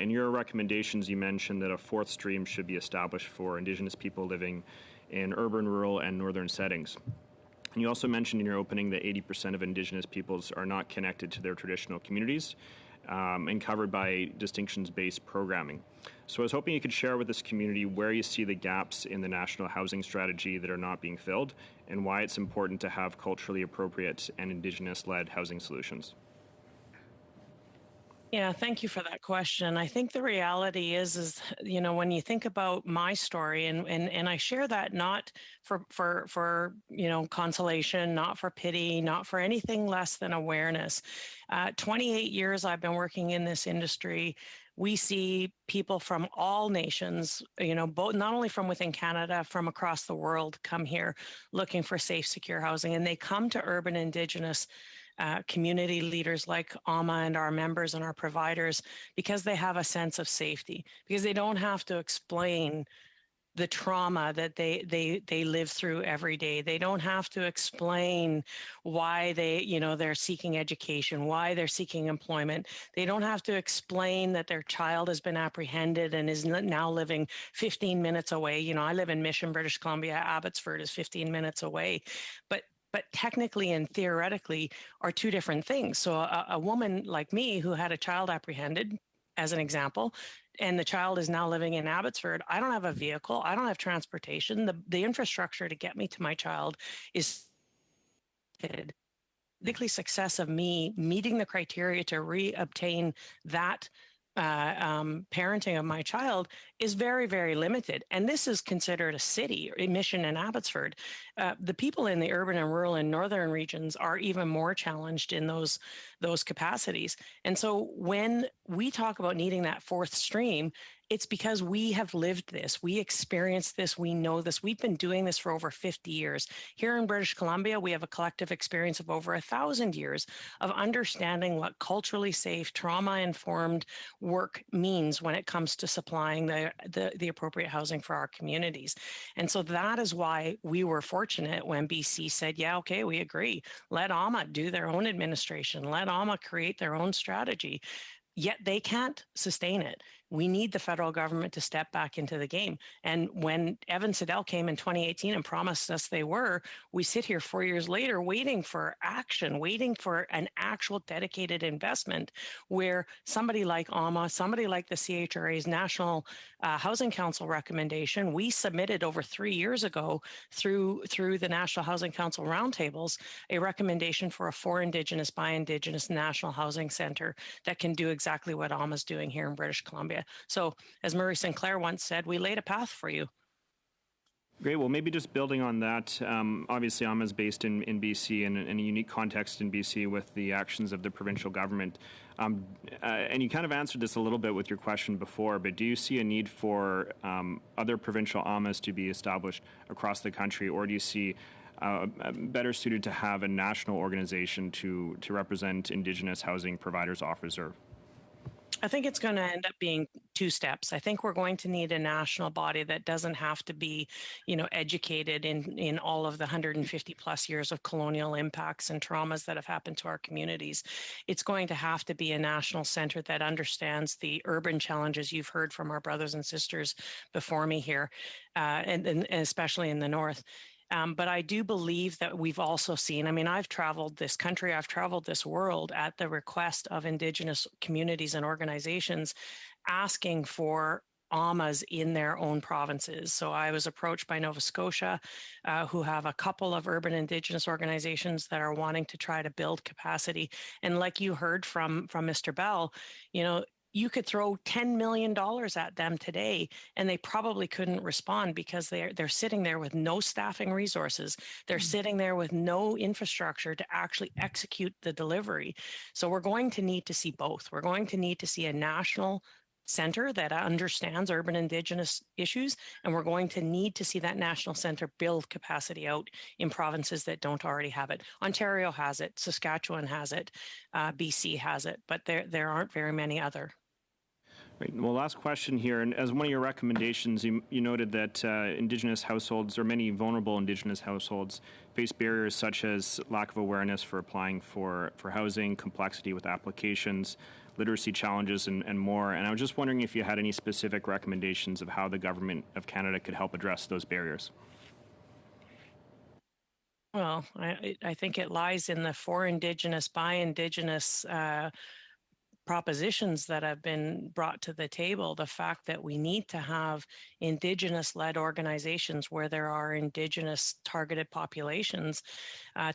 In your recommendations, you mentioned that a fourth stream should be established for Indigenous people living in urban, rural, and northern settings. And you also mentioned in your opening that 80% of Indigenous peoples are not connected to their traditional communities and covered by distinctions-based programming. So I was hoping you could share with this community where you see the gaps in the National Housing Strategy that are not being filled and why it's important to have culturally appropriate and Indigenous-led housing solutions. Yeah, thank you for that question. I think the reality is, when you think about my story, and I share that not for consolation, not for pity, not for anything less than awareness. 28 years I've been working in this industry. We see people from all nations, both not only from within Canada, from across the world, come here looking for safe, secure housing, and they come to urban Indigenous community leaders like AMA and our members and our providers because they have a sense of safety, because they don't have to explain the trauma that they live through every day. They don't have to explain why they're seeking education, why they're seeking employment. They don't have to explain that their child has been apprehended and is now living 15 minutes away. I live in Mission, British Columbia. Abbotsford is 15 minutes away. But technically and theoretically are two different things. So a woman like me who had a child apprehended, as an example, and the child is now living in Abbotsford, I don't have a vehicle, I don't have transportation. The infrastructure to get me to my child is likely success of me meeting the criteria to re-obtain that parenting of my child is very, very limited. And this is considered a city, Mission and Abbotsford. The people in the urban and rural and northern regions are even more challenged in those capacities. And so when we talk about needing that fourth stream, it's because we have lived this, we experienced this, we know this. We've been doing this for over 50 years. Here in British Columbia, we have a collective experience of over 1,000 years of understanding what culturally safe, trauma-informed work means when it comes to supplying the appropriate housing for our communities. And so that is why we were fortunate when BC said, yeah, okay, we agree. Let AMA do their own administration. Let AMA create their own strategy. Yet they can't sustain it. We need the federal government to step back into the game. And when Evan Siddell came in 2018 and promised us they were, we sit here 4 years later waiting for action, waiting for an actual dedicated investment where somebody like AMA, somebody like the CHRA's National Housing Council recommendation, we submitted over 3 years ago through the National Housing Council roundtables, a recommendation for a for Indigenous, by Indigenous National Housing Center that can do exactly what AMA's doing here in British Columbia. So as Murray Sinclair once said, we laid a path for you. Great. Well, maybe just building on that, obviously AMA is based in BC and in a unique context in BC with the actions of the provincial government. And you kind of answered this a little bit with your question before, but do you see a need for other provincial AMAs to be established across the country, or do you see better suited to have a national organization to represent Indigenous housing providers off reserve? I think it's going to end up being two steps. I think we're going to need a national body that doesn't have to be, educated in all of the 150 plus years of colonial impacts and traumas that have happened to our communities. It's going to have to be a national center that understands the urban challenges you've heard from our brothers and sisters before me here, and especially in the north. But I do believe that we've also seen, I've traveled this country, I've traveled this world at the request of Indigenous communities and organizations asking for AMAs in their own provinces. So I was approached by Nova Scotia, who have a couple of urban Indigenous organizations that are wanting to try to build capacity. And like you heard from Mr. Bell, you could throw $10 million at them today and they probably couldn't respond because they're sitting there with no staffing resources. They're sitting there with no infrastructure to actually execute the delivery. So we're going to need to see both. We're going to need to see a national center that understands urban Indigenous issues, and we're going to need to see that national center build capacity out in provinces that don't already have it. Ontario has it, Saskatchewan has it, BC has it, but there aren't very many other. Right. Well, last question here, and as one of your recommendations, you noted that Indigenous households, or many vulnerable Indigenous households, face barriers such as lack of awareness for applying for housing, complexity with applications, literacy challenges, and more. And I was just wondering if you had any specific recommendations of how the Government of Canada could help address those barriers. Well, I think it lies in the for Indigenous, by Indigenous propositions that have been brought to the table, the fact that we need to have Indigenous-led organizations where there are Indigenous targeted populations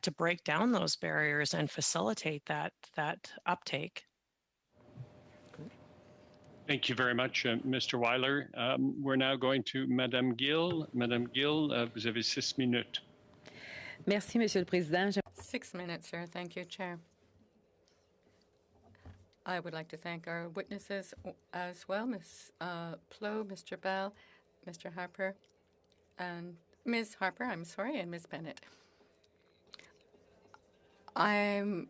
to break down those barriers and facilitate that uptake. Thank you very much, Mr. Weiler. We're now going to Madame Gill. Madame Gill, vous avez 6 minutes. Merci, Monsieur le Président. 6 minutes, sir. Thank you, Chair. I would like to thank our witnesses as well, Ms. Plow, Mr. Bell, Mr. Harper, and Ms. Harper, I'm sorry, and Ms. Bennett. I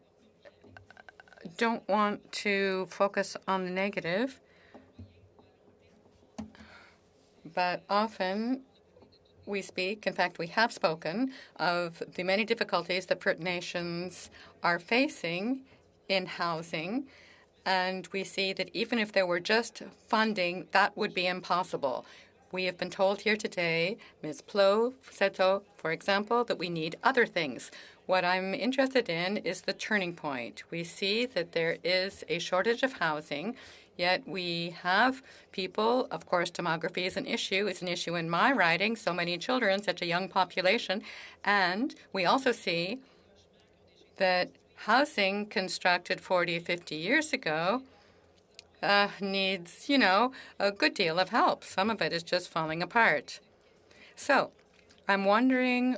don't want to focus on the negative, but often we speak, in fact, we have spoken of the many difficulties that First Nations are facing in housing. And we see that even if there were just funding, that would be impossible. We have been told here today, Ms. Plow said so, for example, that we need other things. What I'm interested in is the turning point. We see that there is a shortage of housing, yet we have people, of course, demography is an issue. It's an issue in my riding, so many children, such a young population. And we also see that housing constructed 40, 50 years ago needs, a good deal of help. Some of it is just falling apart. So I'm wondering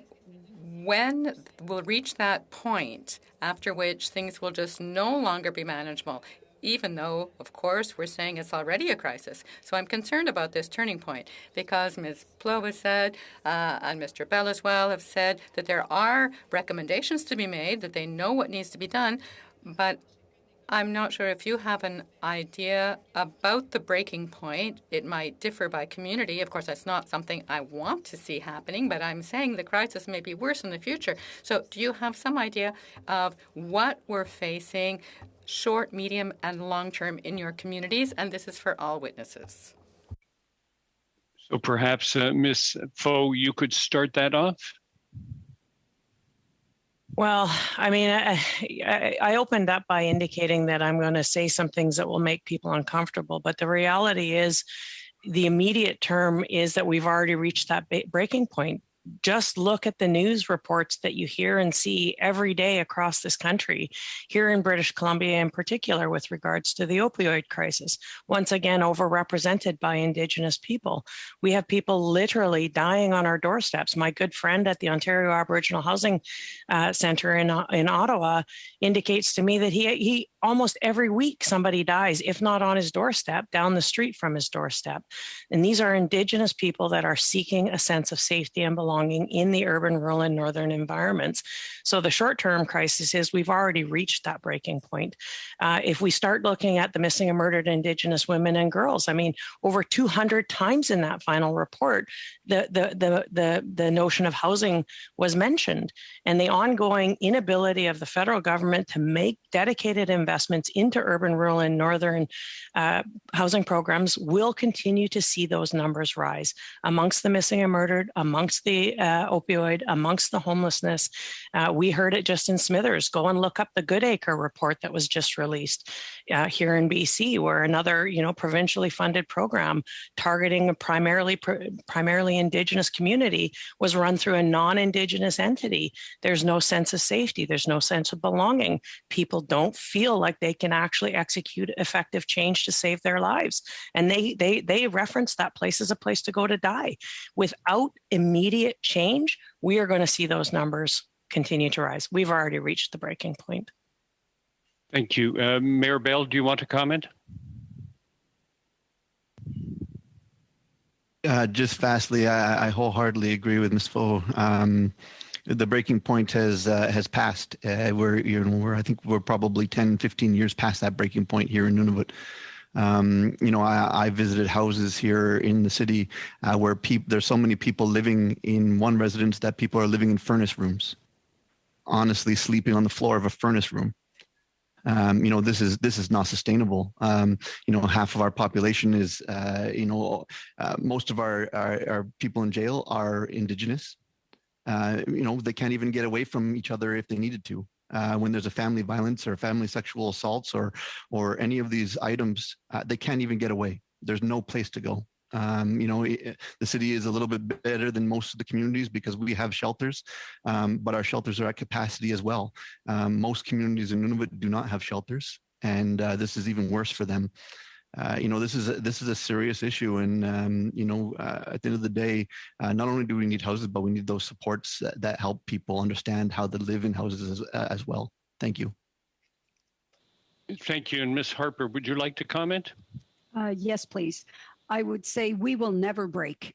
when we'll reach that point after which things will just no longer be manageable, even though, of course, we're saying it's already a crisis. So I'm concerned about this turning point because Ms. Plow has said, and Mr. Bell as well have said, that there are recommendations to be made, that they know what needs to be done, but I'm not sure if you have an idea about the breaking point. It might differ by community. Of course, that's not something I want to see happening, but I'm saying the crisis may be worse in the future. So do you have some idea of what we're facing short, medium, and long term in your communities? And this is for all witnesses. So perhaps, Ms. Foe, you could start that off? Well, I mean, I opened up by indicating that I'm going to say some things that will make people uncomfortable. But the reality is the immediate term is that we've already reached that breaking point. Just look at the news reports that you hear and see every day across this country, here in British Columbia in particular, with regards to the opioid crisis, once again overrepresented by Indigenous people. We have people literally dying on our doorsteps. My good friend at the Ontario Aboriginal Housing Centre in Ottawa indicates to me that he almost every week somebody dies, if not on his doorstep, down the street from his doorstep. And these are Indigenous people that are seeking a sense of safety and belonging in the urban, rural, and northern environments. So the short-term crisis is we've already reached that breaking point. If we start looking at the missing and murdered Indigenous women and girls, I mean, over 200 times in that final report, the notion of housing was mentioned, and the ongoing inability of the federal government to make dedicated investments into urban, rural, and northern housing programs will continue to see those numbers rise amongst the missing and murdered, amongst the opioid, amongst the homelessness. We heard it just in Smithers. Go and look up the Goodacre report that was just released here in BC, where another, provincially funded program targeting a primarily Indigenous community was run through a non-Indigenous entity. There's no sense of safety. There's no sense of belonging. People don't feel like they can actually execute effective change to save their lives. And they reference that place as a place to go to die. Without immediate change, we are going to see those numbers continue to rise. We've already reached the breaking point. Thank you. Mayor Bell, do you want to comment? Just fastly, I wholeheartedly agree with Ms. Foe. The breaking point has passed. I think we're probably 10, 15 years past that breaking point here in Nunavut. I visited houses here in the city where there's so many people living in one residence that people are living in furnace rooms, honestly sleeping on the floor of a furnace room. This is not sustainable. Half of our population is, most of our people in jail are Indigenous. They can't even get away from each other if they needed to. When there's a family violence or family sexual assaults or any of these items, they can't even get away. There's no place to go. The city is a little bit better than most of the communities because we have shelters, but our shelters are at capacity as well. Most communities in Nunavut do not have shelters, and this is even worse for them. this is a serious issue, and at the end of the day, not only do we need houses, but we need those supports that help people understand how to live in houses as well. Thank you. Thank you. And Ms. Harper, would you like to comment? Yes, please. I would say we will never break.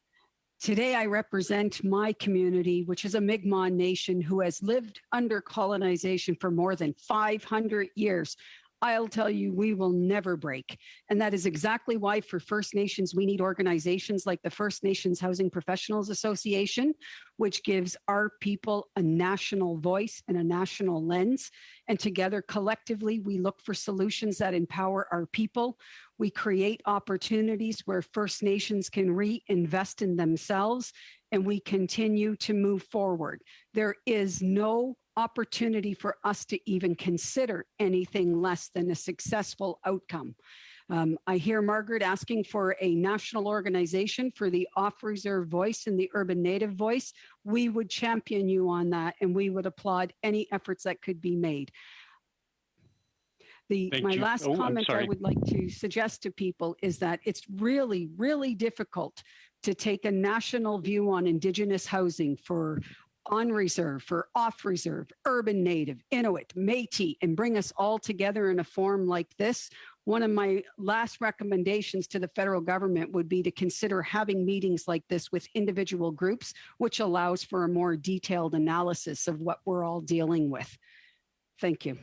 Today, I represent my community, which is a Mi'kmaq nation who has lived under colonization for more than 500 years. I'll tell you, we will never break. And that is exactly why for First Nations, we need organizations like the First Nations Housing Professionals Association, which gives our people a national voice and a national lens. And together, collectively, we look for solutions that empower our people. We create opportunities where First Nations can reinvest in themselves, and we continue to move forward. There is no opportunity for us to even consider anything less than a successful outcome. I hear Margaret asking for a national organization for the off-reserve voice and the urban native voice. We would champion you on that, and we would applaud any efforts that could be made. My last comment I would like to suggest to people is that it's really, really difficult to take a national view on Indigenous housing for on reserve, for off reserve, urban native, Inuit, Métis, and bring us all together in a forum like this. One of my last recommendations to the federal government would be to consider having meetings like this with individual groups, which allows for a more detailed analysis of what we're all dealing with. Thank you.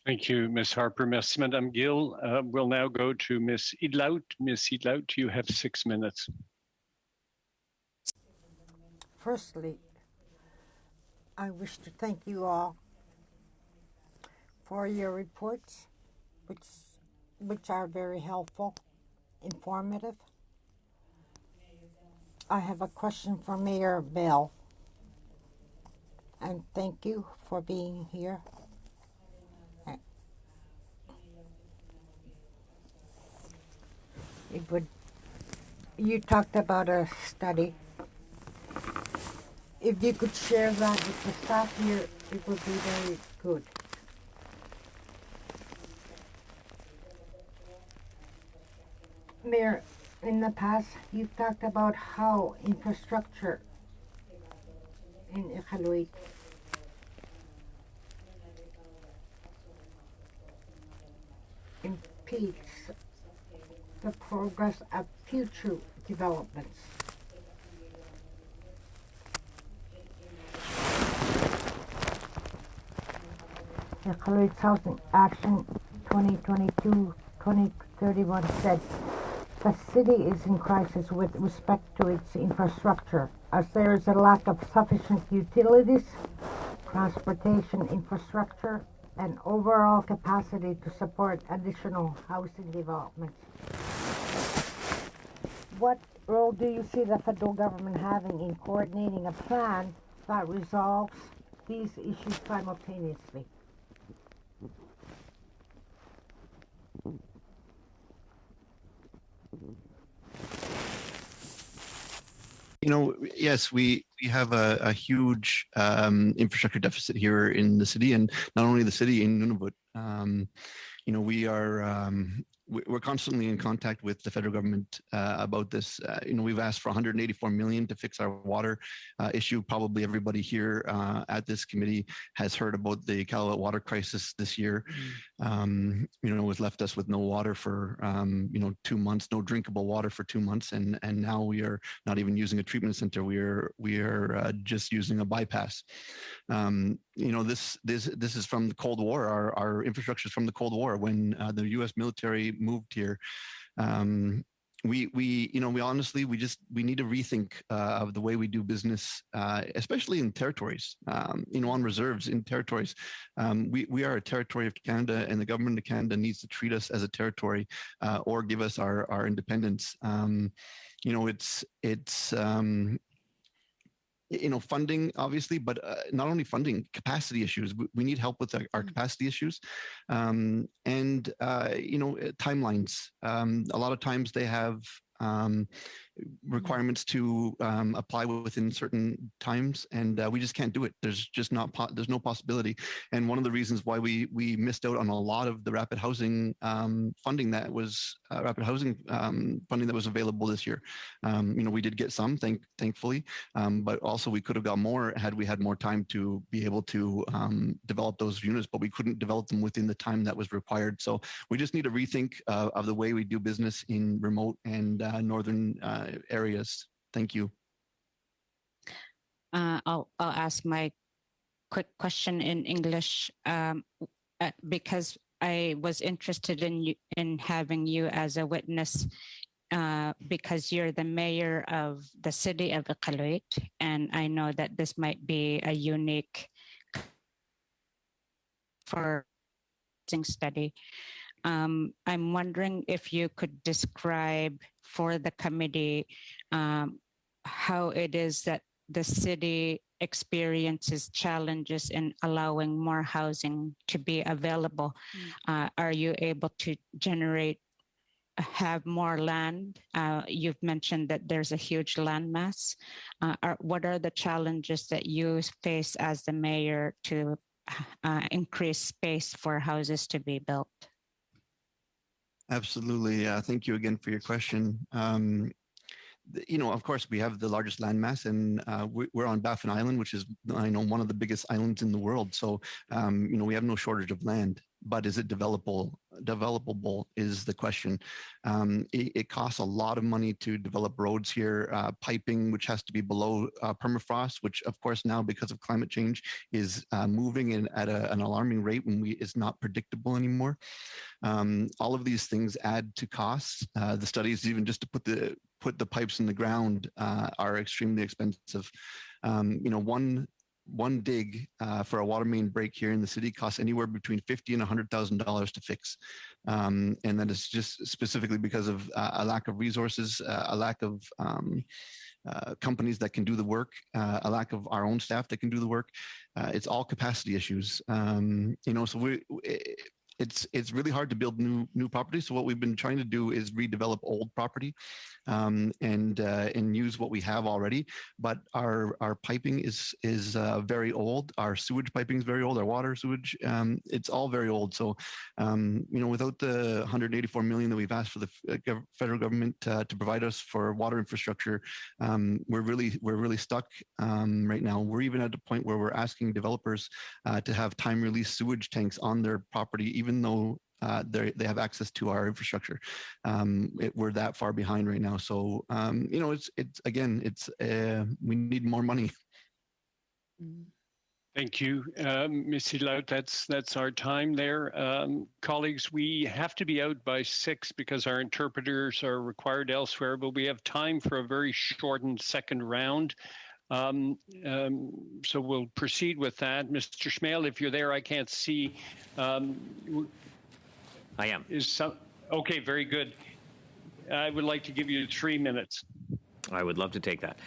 Thank you, Ms. Harper. Merci, Madame Gill. We'll now go to Ms. Idlaut. Ms. Idlaut, you have 6 minutes. Firstly, I wish to thank you all for your reports, which are very helpful, informative. I have a question for Mayor Bell, and thank you for being here. You talked about a study. If you could share that with the staff here, it would be very good. Mayor, in the past, you've talked about how infrastructure in Iqaluit impedes the progress of future developments. Iqaluit's Housing Action 2022-2031 said, the city is in crisis with respect to its infrastructure, as there is a lack of sufficient utilities, transportation infrastructure, and overall capacity to support additional housing developments. What role do you see the federal government having in coordinating a plan that resolves these issues simultaneously? Yes, we have a huge infrastructure deficit here in the city, and not only the city in Nunavut. We're constantly in contact with the federal government about this. We've asked for $184 million to fix our water issue. Probably everybody here at this committee has heard about the Iqaluit water crisis this year. It left us with no water for 2 months, no drinkable water for 2 months, and now we are not even using a treatment center. We are just using a bypass. This is from the Cold War. Our infrastructure is from the Cold War when the U.S. military moved here. We honestly need to rethink of the way we do business, especially in territories. On reserves in territories. We are a territory of Canada, and the government of Canada needs to treat us as a territory or give us our independence. Funding, obviously, but not only funding, capacity issues. We need help with our capacity issues, and timelines. A lot of times they have requirements to apply within certain times, and we just can't do it. There's just there's no possibility. And one of the reasons why we missed out on a lot of the rapid housing funding that was funding that was available this year. We did get some, thankfully, but also we could have got more had we had more time to be able to develop those units, but we couldn't develop them within the time that was required. So we just need to rethink of the way we do business in remote and northern areas. Thank you. I'll ask my quick question in English because I was interested in having you as a witness because you're the mayor of the city of Iqaluit, and I know that this might be a unique for study. I'm wondering if you could describe for the committee how it is that the city experiences challenges in allowing more housing to be available. Are you able to have more land? You've mentioned that there's a huge land mass. What are the challenges that you face as the mayor to increase space for houses to be built? Absolutely. Thank you again for your question. Of course, we have the largest landmass, and we're on Baffin Island, which is, one of the biggest islands in the world. So, we have no shortage of land. But is it developable is the question. It costs a lot of money to develop roads here, piping, which has to be below permafrost, which of course now because of climate change is moving at an alarming rate when it's not predictable anymore. All of these things add to costs. The studies, even just to put the pipes in the ground, are extremely expensive. One dig for a water main break here in the city costs anywhere between $50,000 and $100,000 to fix. And that is just specifically because of a lack of resources, a lack of companies that can do the work, a lack of our own staff that can do the work. It's all capacity issues. So it's really hard to build new property. So what we've been trying to do is redevelop old property and use what we have already. But our piping is very old. Our sewage piping is very old. Our water sewage, it's all very old. So without the $184 million that we've asked for the federal government to provide us for water infrastructure, we're really stuck right now. We're even at the point where we're asking developers to have time release sewage tanks on their property, even though they have access to our infrastructure. We're that far behind right now. So, we need more money. Thank you, Ms. Laut. That's our time there. Colleagues, we have to be out by 6 because our interpreters are required elsewhere, but we have time for a very shortened second round. So we'll proceed with that. Mr. Schmale, if you're there, I can't see. I am. Okay, very good. I would like to give you 3 minutes. I would love to take that.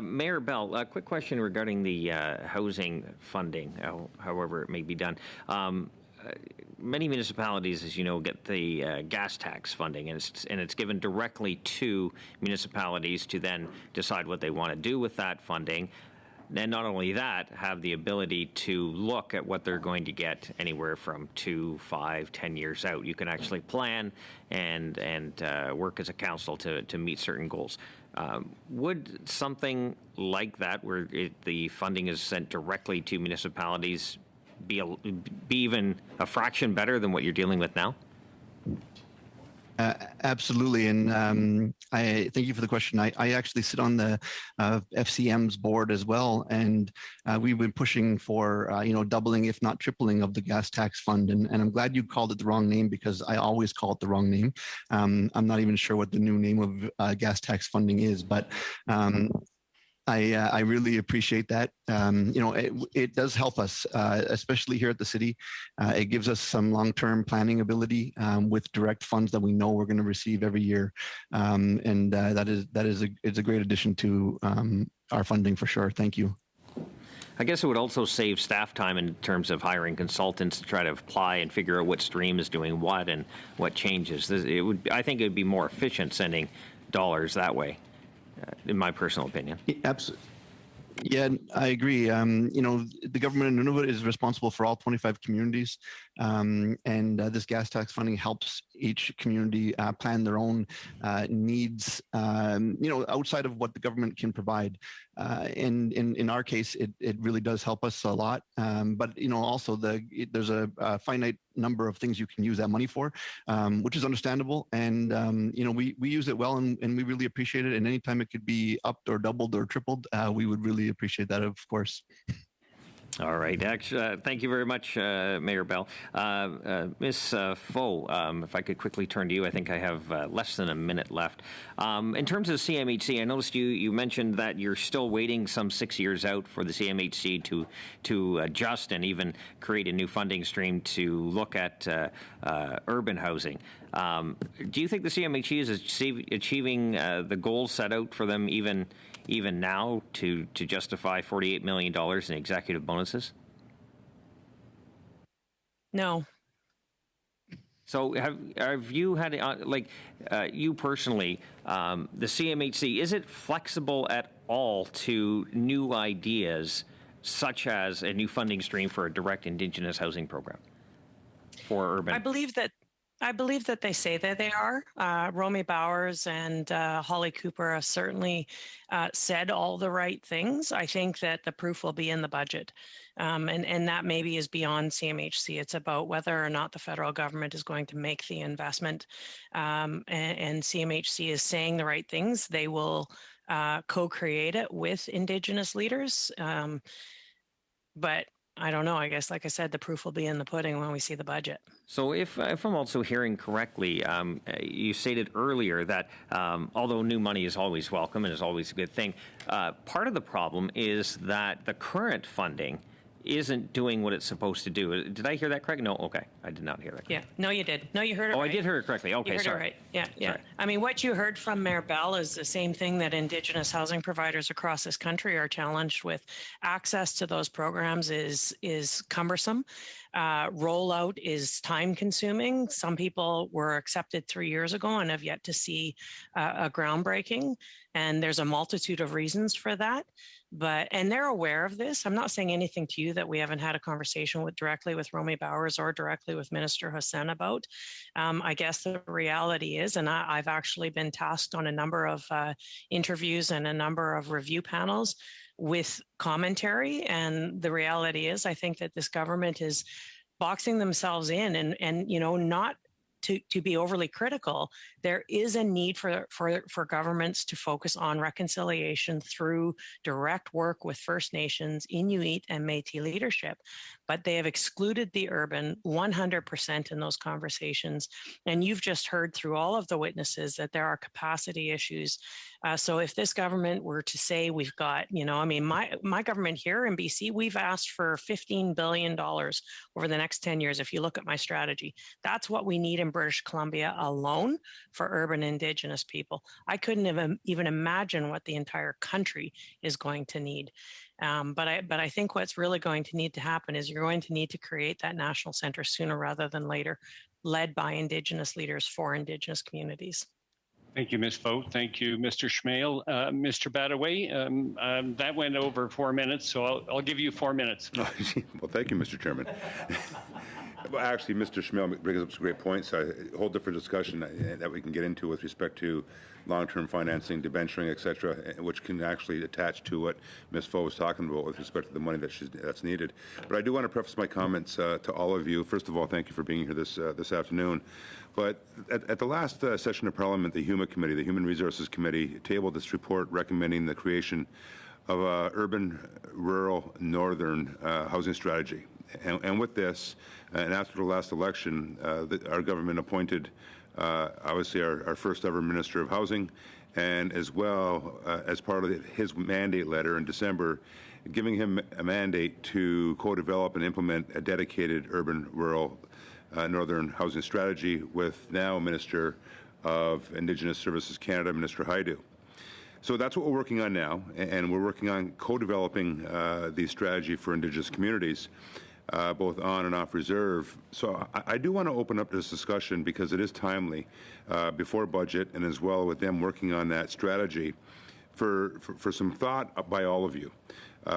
Mayor Bell, a quick question regarding the housing funding, however it may be done. Many municipalities, as you know, get the gas tax funding, and it's given directly to municipalities to then decide what they want to do with that funding. And not only that, have the ability to look at what they're going to get anywhere from 2, 5, 10 years out. You can actually plan and work as a council to meet certain goals. Would something like that, where the funding is sent directly to municipalities, be even a fraction better than what you're dealing with now? Absolutely, and I thank you for the question. I actually sit on the FCM's board as well, and we've been pushing for doubling, if not tripling, of the gas tax fund. And I'm glad you called it the wrong name, because I always call it the wrong name. I'm not even sure what the new name of gas tax funding is, but I really appreciate that. It does help us, especially here at the city. It gives us some long-term planning ability with direct funds that we know we're going to receive every year, and it's a great addition to our funding for sure. Thank you. I guess it would also save staff time in terms of hiring consultants to try to apply and figure out what stream is doing what and what changes. I think it would be more efficient sending dollars that way. in my personal opinion. Absolutely. Yeah, I agree. The government in Nunavut is responsible for all 25 communities, and this gas tax funding helps each community plan their own needs, outside of what the government can provide. And in our case, it really does help us a lot. But also there's a finite number of things you can use that money for, which is understandable. And we use it well, and we really appreciate it. And anytime it could be upped or doubled or tripled, we would really appreciate that, of course. All right. Actually, thank you very much, Mayor Bell. Ms. Faux, if I could quickly turn to you, I think I have less than a minute left. In terms of CMHC, I noticed you mentioned that you're still waiting some 6 years out for the CMHC to adjust and even create a new funding stream to look at urban housing. Do you think the CMHC is achieving the goals set out for them even now to justify $48 million in executive bonuses? No. So have you had, you personally, the CMHC, is it flexible at all to new ideas such as a new funding stream for a direct Indigenous housing program for urban? I believe that they say that they are. Romy Bowers and Holly Cooper have certainly said all the right things. I think that the proof will be in the budget. And that maybe is beyond CMHC. It's about whether or not the federal government is going to make the investment. And CMHC is saying the right things. They will co-create it with Indigenous leaders. But I don't know. I guess, like I said, the proof will be in the pudding when we see the budget. So if I'm also hearing correctly, you stated earlier that although new money is always welcome and is always a good thing, part of the problem is that the current funding isn't doing what it's supposed to do. Did I hear that correct? No, okay. I did not hear that correctly. Yeah, no, you did. No, you heard it right. I did hear it correctly. Okay, you heard sorry. it right. Yeah, yeah. Sorry. I mean, what you heard from Mayor Bell is the same thing that Indigenous housing providers across this country are challenged with. Access to those programs is cumbersome. Rollout is time consuming. Some people were accepted 3 years ago and have yet to see a groundbreaking. And there's a multitude of reasons for that. And they're aware of this. I'm not saying anything to you that we haven't had a conversation directly with Romy Bowers or directly with Minister Hussein about. I guess the reality is, and I've actually been tasked on a number of interviews and a number of review panels with commentary. And the reality is, I think that this government is boxing themselves in and not to be overly critical. There is a need for governments to focus on reconciliation through direct work with First Nations, Inuit, and Métis leadership. But they have excluded the urban 100% in those conversations. And you've just heard through all of the witnesses that there are capacity issues. So if this government were to say we've got, my government here in BC, we've asked for $15 billion over the next 10 years. If you look at my strategy, that's what we need in British Columbia alone for urban Indigenous people. I couldn't have even imagine what the entire country is going to need. But I think what's really going to need to happen is you're going to need to create that national center sooner rather than later, led by Indigenous leaders for Indigenous communities. Thank you, Ms. Vogt. Thank you, Mr. Schmale. Mr. Badaway, that went over 4 minutes, so I'll give you 4 minutes. Well, thank you, Mr. Chairman. Well, actually, Mr. Schmale brings up some great points. A whole different discussion that we can get into with respect to long-term financing, debenturing, et cetera, which can actually attach to what Ms. Faux was talking about with respect to the money that's needed. But I do want to preface my comments to all of you. First of all, thank you for being here this afternoon. But at the last session of Parliament, the HUMA Committee, the Human Resources Committee, tabled this report recommending the creation of a urban, rural, northern housing strategy. And with this, and after the last election, our government appointed, obviously, our first ever Minister of Housing, and as well as part of his mandate letter in December, giving him a mandate to co-develop and implement a dedicated urban, rural, northern housing strategy with now Minister of Indigenous Services Canada, Minister Haidu. So that's what we're working on now, and we're working on co-developing the strategy for Indigenous communities, both on and off reserve. So I do want to open up this discussion because it is timely before budget, and as well with them working on that strategy for some thought by all of you.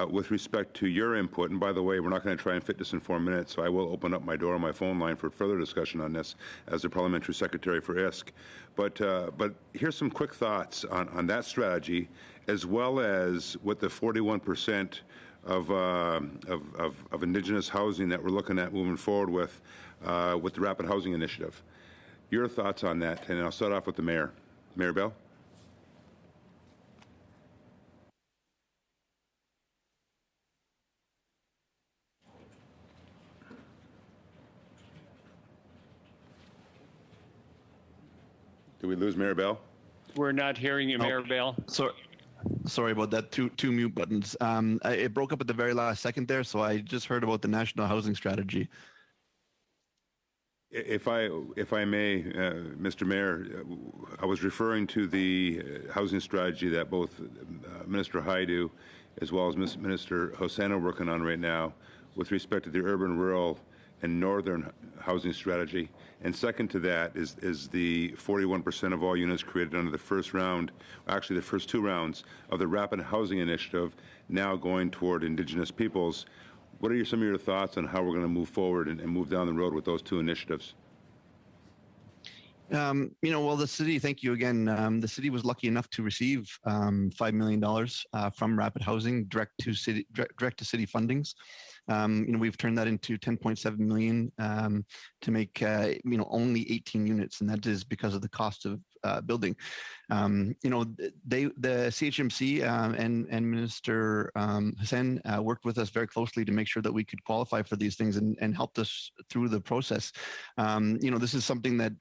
With respect to your input, and by the way, we're not going to try and fit this in 4 minutes, so I will open up my door on my phone line for further discussion on this as the Parliamentary Secretary for ISK. But here's some quick thoughts on that strategy, as well as what the 41% of Indigenous housing that we're looking at moving forward with the Rapid Housing Initiative. Your thoughts on that, and I'll start off with the Mayor. Mayor Bell? Did we lose Mayor Bell? We're not hearing you, Mayor Bell. Sorry about that. Two mute buttons. It broke up at the very last second there, so I just heard about the National Housing Strategy. If I may, Mr. Mayor, I was referring to the housing strategy that both Minister Haidu as well as Minister Hosan are working on right now with respect to the urban, rural, and northern housing strategy. And second to that is the 41% of all units created under the first round, actually the first 2 rounds of the Rapid Housing Initiative, now going toward Indigenous peoples. What are some of your thoughts on how we're going to move forward and move down the road with those 2 initiatives? Well, the city, thank you again. The city was lucky enough to receive $5 million from Rapid Housing direct to city fundings. We've turned that into 10.7 million to make only 18 units, and that is because of the cost of building. The CHMC and Minister Hussain worked with us very closely to make sure that we could qualify for these things and helped us through the process. This is something that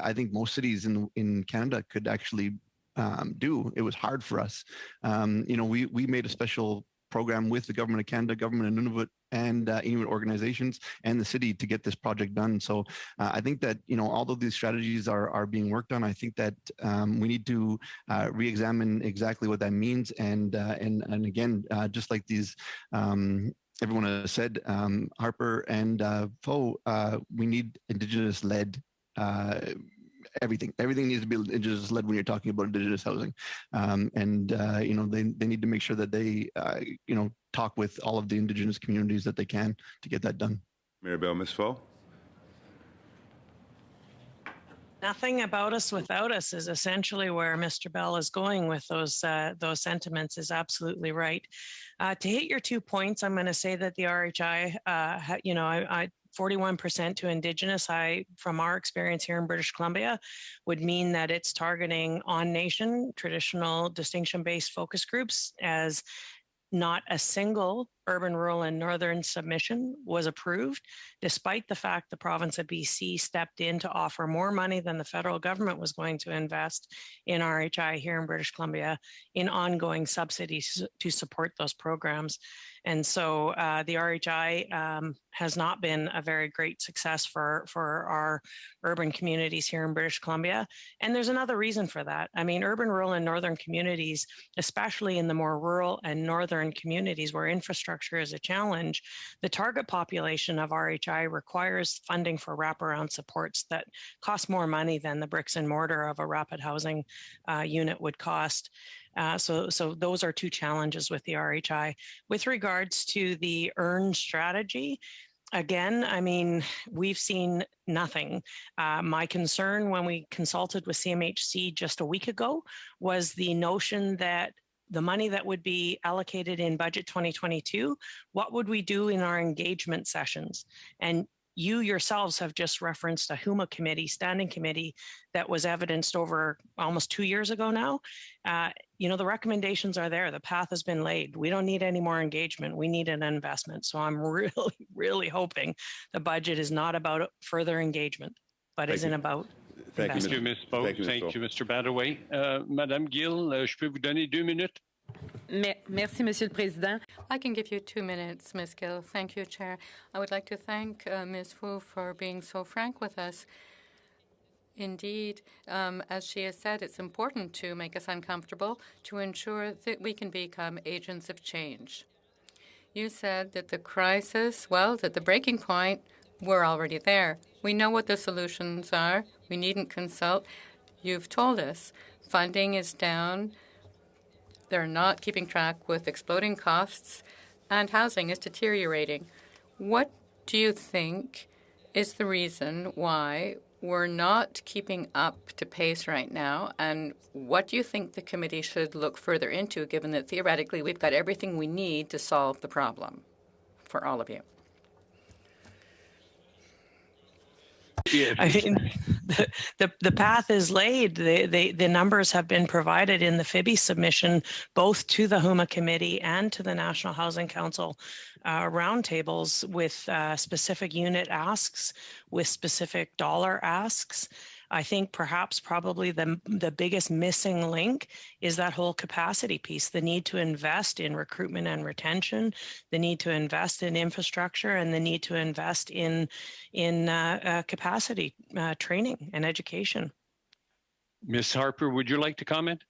I think most cities in Canada could actually do. It was hard for us. We made a special program with the Government of Canada, Government of Nunavut, and Inuit organizations and the city to get this project done. So I think that, although these strategies are being worked on, I think that we need to re-examine exactly what that means. And again, just like these, everyone has said, Harper and Foe, we need Indigenous-led everything needs to be Indigenous led when you're talking about Indigenous housing. They need to make sure that they, talk with all of the Indigenous communities that they can to get that done. Mayor Bell, Ms. Foe? Nothing about us without us is essentially where Mr. Bell is going with those sentiments is absolutely right. To hit your 2 points, I'm going to say that the RHI, 41% to Indigenous, from our experience here in British Columbia, would mean that it's targeting on-nation, traditional distinction-based focus groups, as not a single urban, rural, and northern submission was approved, despite the fact the province of BC stepped in to offer more money than the federal government was going to invest in RHI here in British Columbia in ongoing subsidies to support those programs. And so the RHI has not been a very great success for our urban communities here in British Columbia. And there's another reason for that. I mean, urban, rural, and northern communities, especially in the more rural and northern communities where infrastructure is a challenge, the target population of RHI requires funding for wraparound supports that cost more money than the bricks and mortar of a rapid housing unit would cost. So those are 2 challenges with the RHI. With regards to the EARN strategy, again, I mean, we've seen nothing. My concern when we consulted with CMHC just a week ago was the notion that the money that would be allocated in budget 2022, what would we do in our engagement sessions? And you yourselves have just referenced a HUMA committee, standing committee, that was evidenced over almost 2 years ago now. The recommendations are there. The path has been laid. We don't need any more engagement. We need an investment. So I'm really, really hoping the budget is not about further engagement, but isn't about Thank you, Ms. Poe. Thank you, Mr. Badaway. Madame Gill, je peux vous donner 2 minutes? Merci, Monsieur le Président. I can give you 2 minutes, Ms. Gill. Thank you, Chair. I would like to thank Ms. Fu for being so frank with us. Indeed, as she has said, it's important to make us uncomfortable to ensure that we can become agents of change. You said that the crisis, that the breaking point, we're already there. We know what the solutions are. We needn't consult. You've told us funding is down They're not keeping track with exploding costs, and housing is deteriorating. What do you think is the reason why we're not keeping up to pace right now, and what do you think the committee should look further into, given that theoretically we've got everything we need to solve the problem for all of you? I mean, the path is laid. The numbers have been provided in the FIBI submission, both to the HUMA committee and to the National Housing Council roundtables with specific unit asks, with specific dollar asks. I think perhaps probably the biggest missing link is that whole capacity piece, the need to invest in recruitment and retention, the need to invest in infrastructure, and the need to invest in capacity training and education. Ms. Harper, would you like to comment?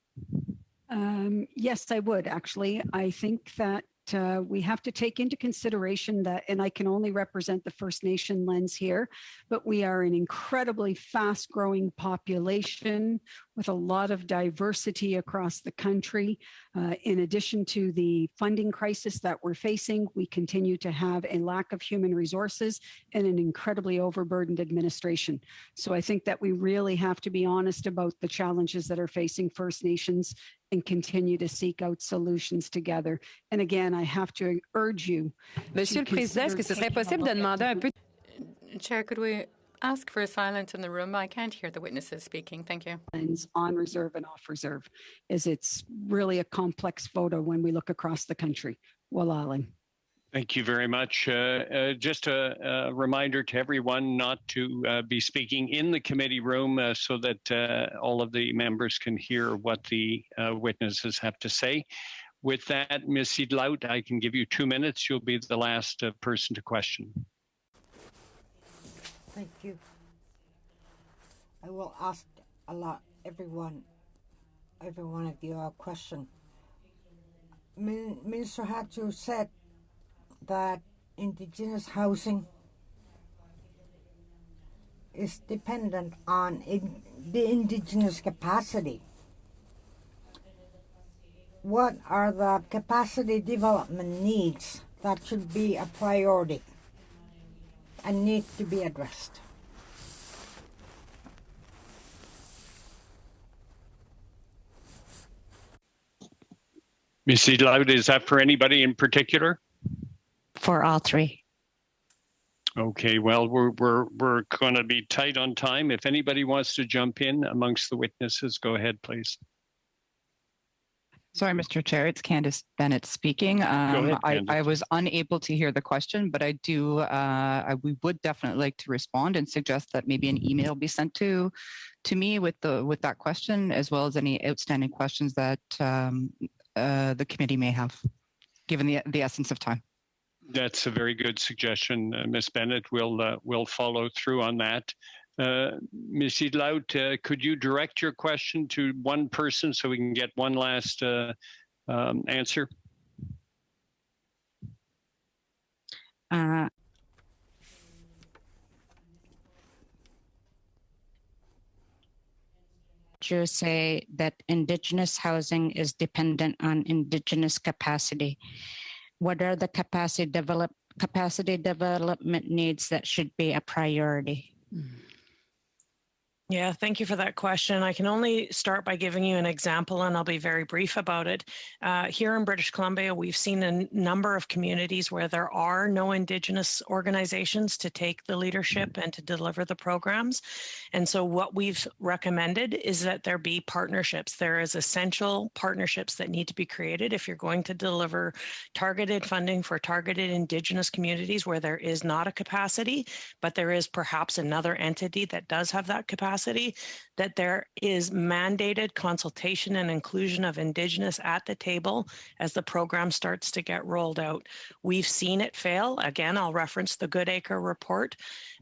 Yes, I would actually. I think that we have to take into consideration that, and I can only represent the First Nation lens here, but we are an incredibly fast growing population with a lot of diversity across the country. In addition to the funding crisis that we're facing, we continue to have a lack of human resources and an incredibly overburdened administration. So I think that we really have to be honest about the challenges that are facing First Nations and continue to seek out solutions together. And again, I have to urge you. Monsieur le Président, est-ce que ce serait possible de demander un peu... Chair, could we ask for silence in the room? I can't hear the witnesses speaking. Thank you. On reserve and off reserve, as it's really a complex photo when we look across the country. Walalan. Thank you very much. Just a reminder to everyone not to be speaking in the committee room so that all of the members can hear what the witnesses have to say. With that, Ms. Sidlaut, I can give you 2 minutes. You'll be the last person to question. Thank you. I will ask every one of you a question. Minister Hatcher said that Indigenous housing is dependent on the Indigenous capacity. What are the capacity development needs that should be a priority and need to be addressed? Ms. Sidlaut, is that for anybody in particular? For all three. Okay, well, we're going to be tight on time. If anybody wants to jump in amongst the witnesses, go ahead, please. Sorry, Mr. Chair, it's Candace Bennett speaking. Go ahead, Candace. I was unable to hear the question, but we would definitely like to respond and suggest that maybe an email be sent to me with that question, as well as any outstanding questions that the committee may have, given the essence of time. That's a very good suggestion, Ms. Bennett. We'll follow through on that. Ms. Sidlaut, could you direct your question to one person so we can get one last answer? You say that Indigenous housing is dependent on Indigenous capacity. What are the capacity development needs that should be a priority? Yeah, thank you for that question. I can only start by giving you an example, and I'll be very brief about it. Here in British Columbia, we've seen a number of communities where there are no Indigenous organizations to take the leadership and to deliver the programs. And so what we've recommended is that there be partnerships. There is essential partnerships that need to be created if you're going to deliver targeted funding for targeted Indigenous communities where there is not a capacity, but there is perhaps another entity that does have that capacity, that there is mandated consultation and inclusion of Indigenous at the table as the program starts to get rolled out. We've seen it fail. Again, I'll reference the Goodacre report,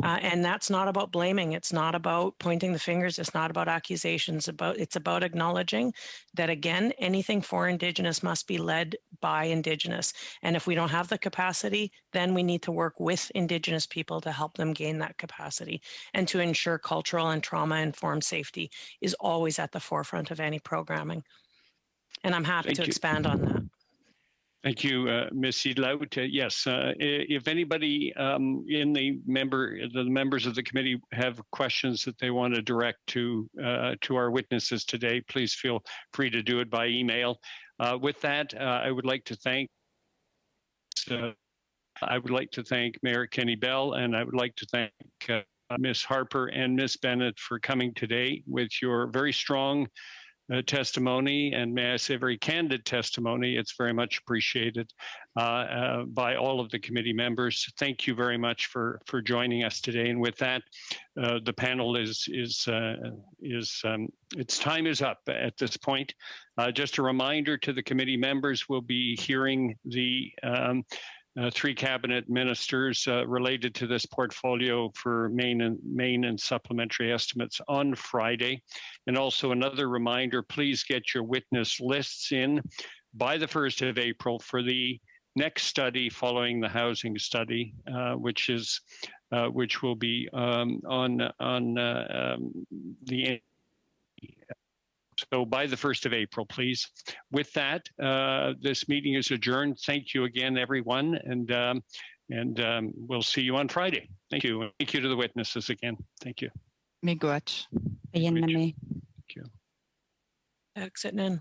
and that's not about blaming. It's not about pointing the fingers. It's not about accusations. It's about acknowledging that, again, anything for Indigenous must be led by Indigenous. And if we don't have the capacity, then we need to work with Indigenous people to help them gain that capacity and to ensure cultural and trauma-informed safety is always at the forefront of any programming. And I'm happy to expand on that. Thank you, Ms. Seedlout. Yes, if anybody in the members of the committee have questions that they want to direct to our witnesses today, please feel free to do it by email. With that, I would like to thank Mayor Kenny Bell, and I would like to thank Ms. Harper and Ms. Bennett for coming today with your very strong testimony, and may I say very candid testimony. It's very much appreciated by all of the committee members. Thank you very much for joining us today. And with that, the panel its time is up at this point. Just a reminder to the committee members, we'll be hearing the three cabinet ministers related to this portfolio for main and supplementary estimates on Friday. And also another reminder, please get your witness lists in by the 1st of April for the next study following the housing study, which will be on the So by the 1st of April, please. With that, this meeting is adjourned. Thank you again, everyone, and we'll see you on Friday. Thank you. Thank you to the witnesses again. Thank you. Miigwech. Ayan na may. Thank you. Exit in.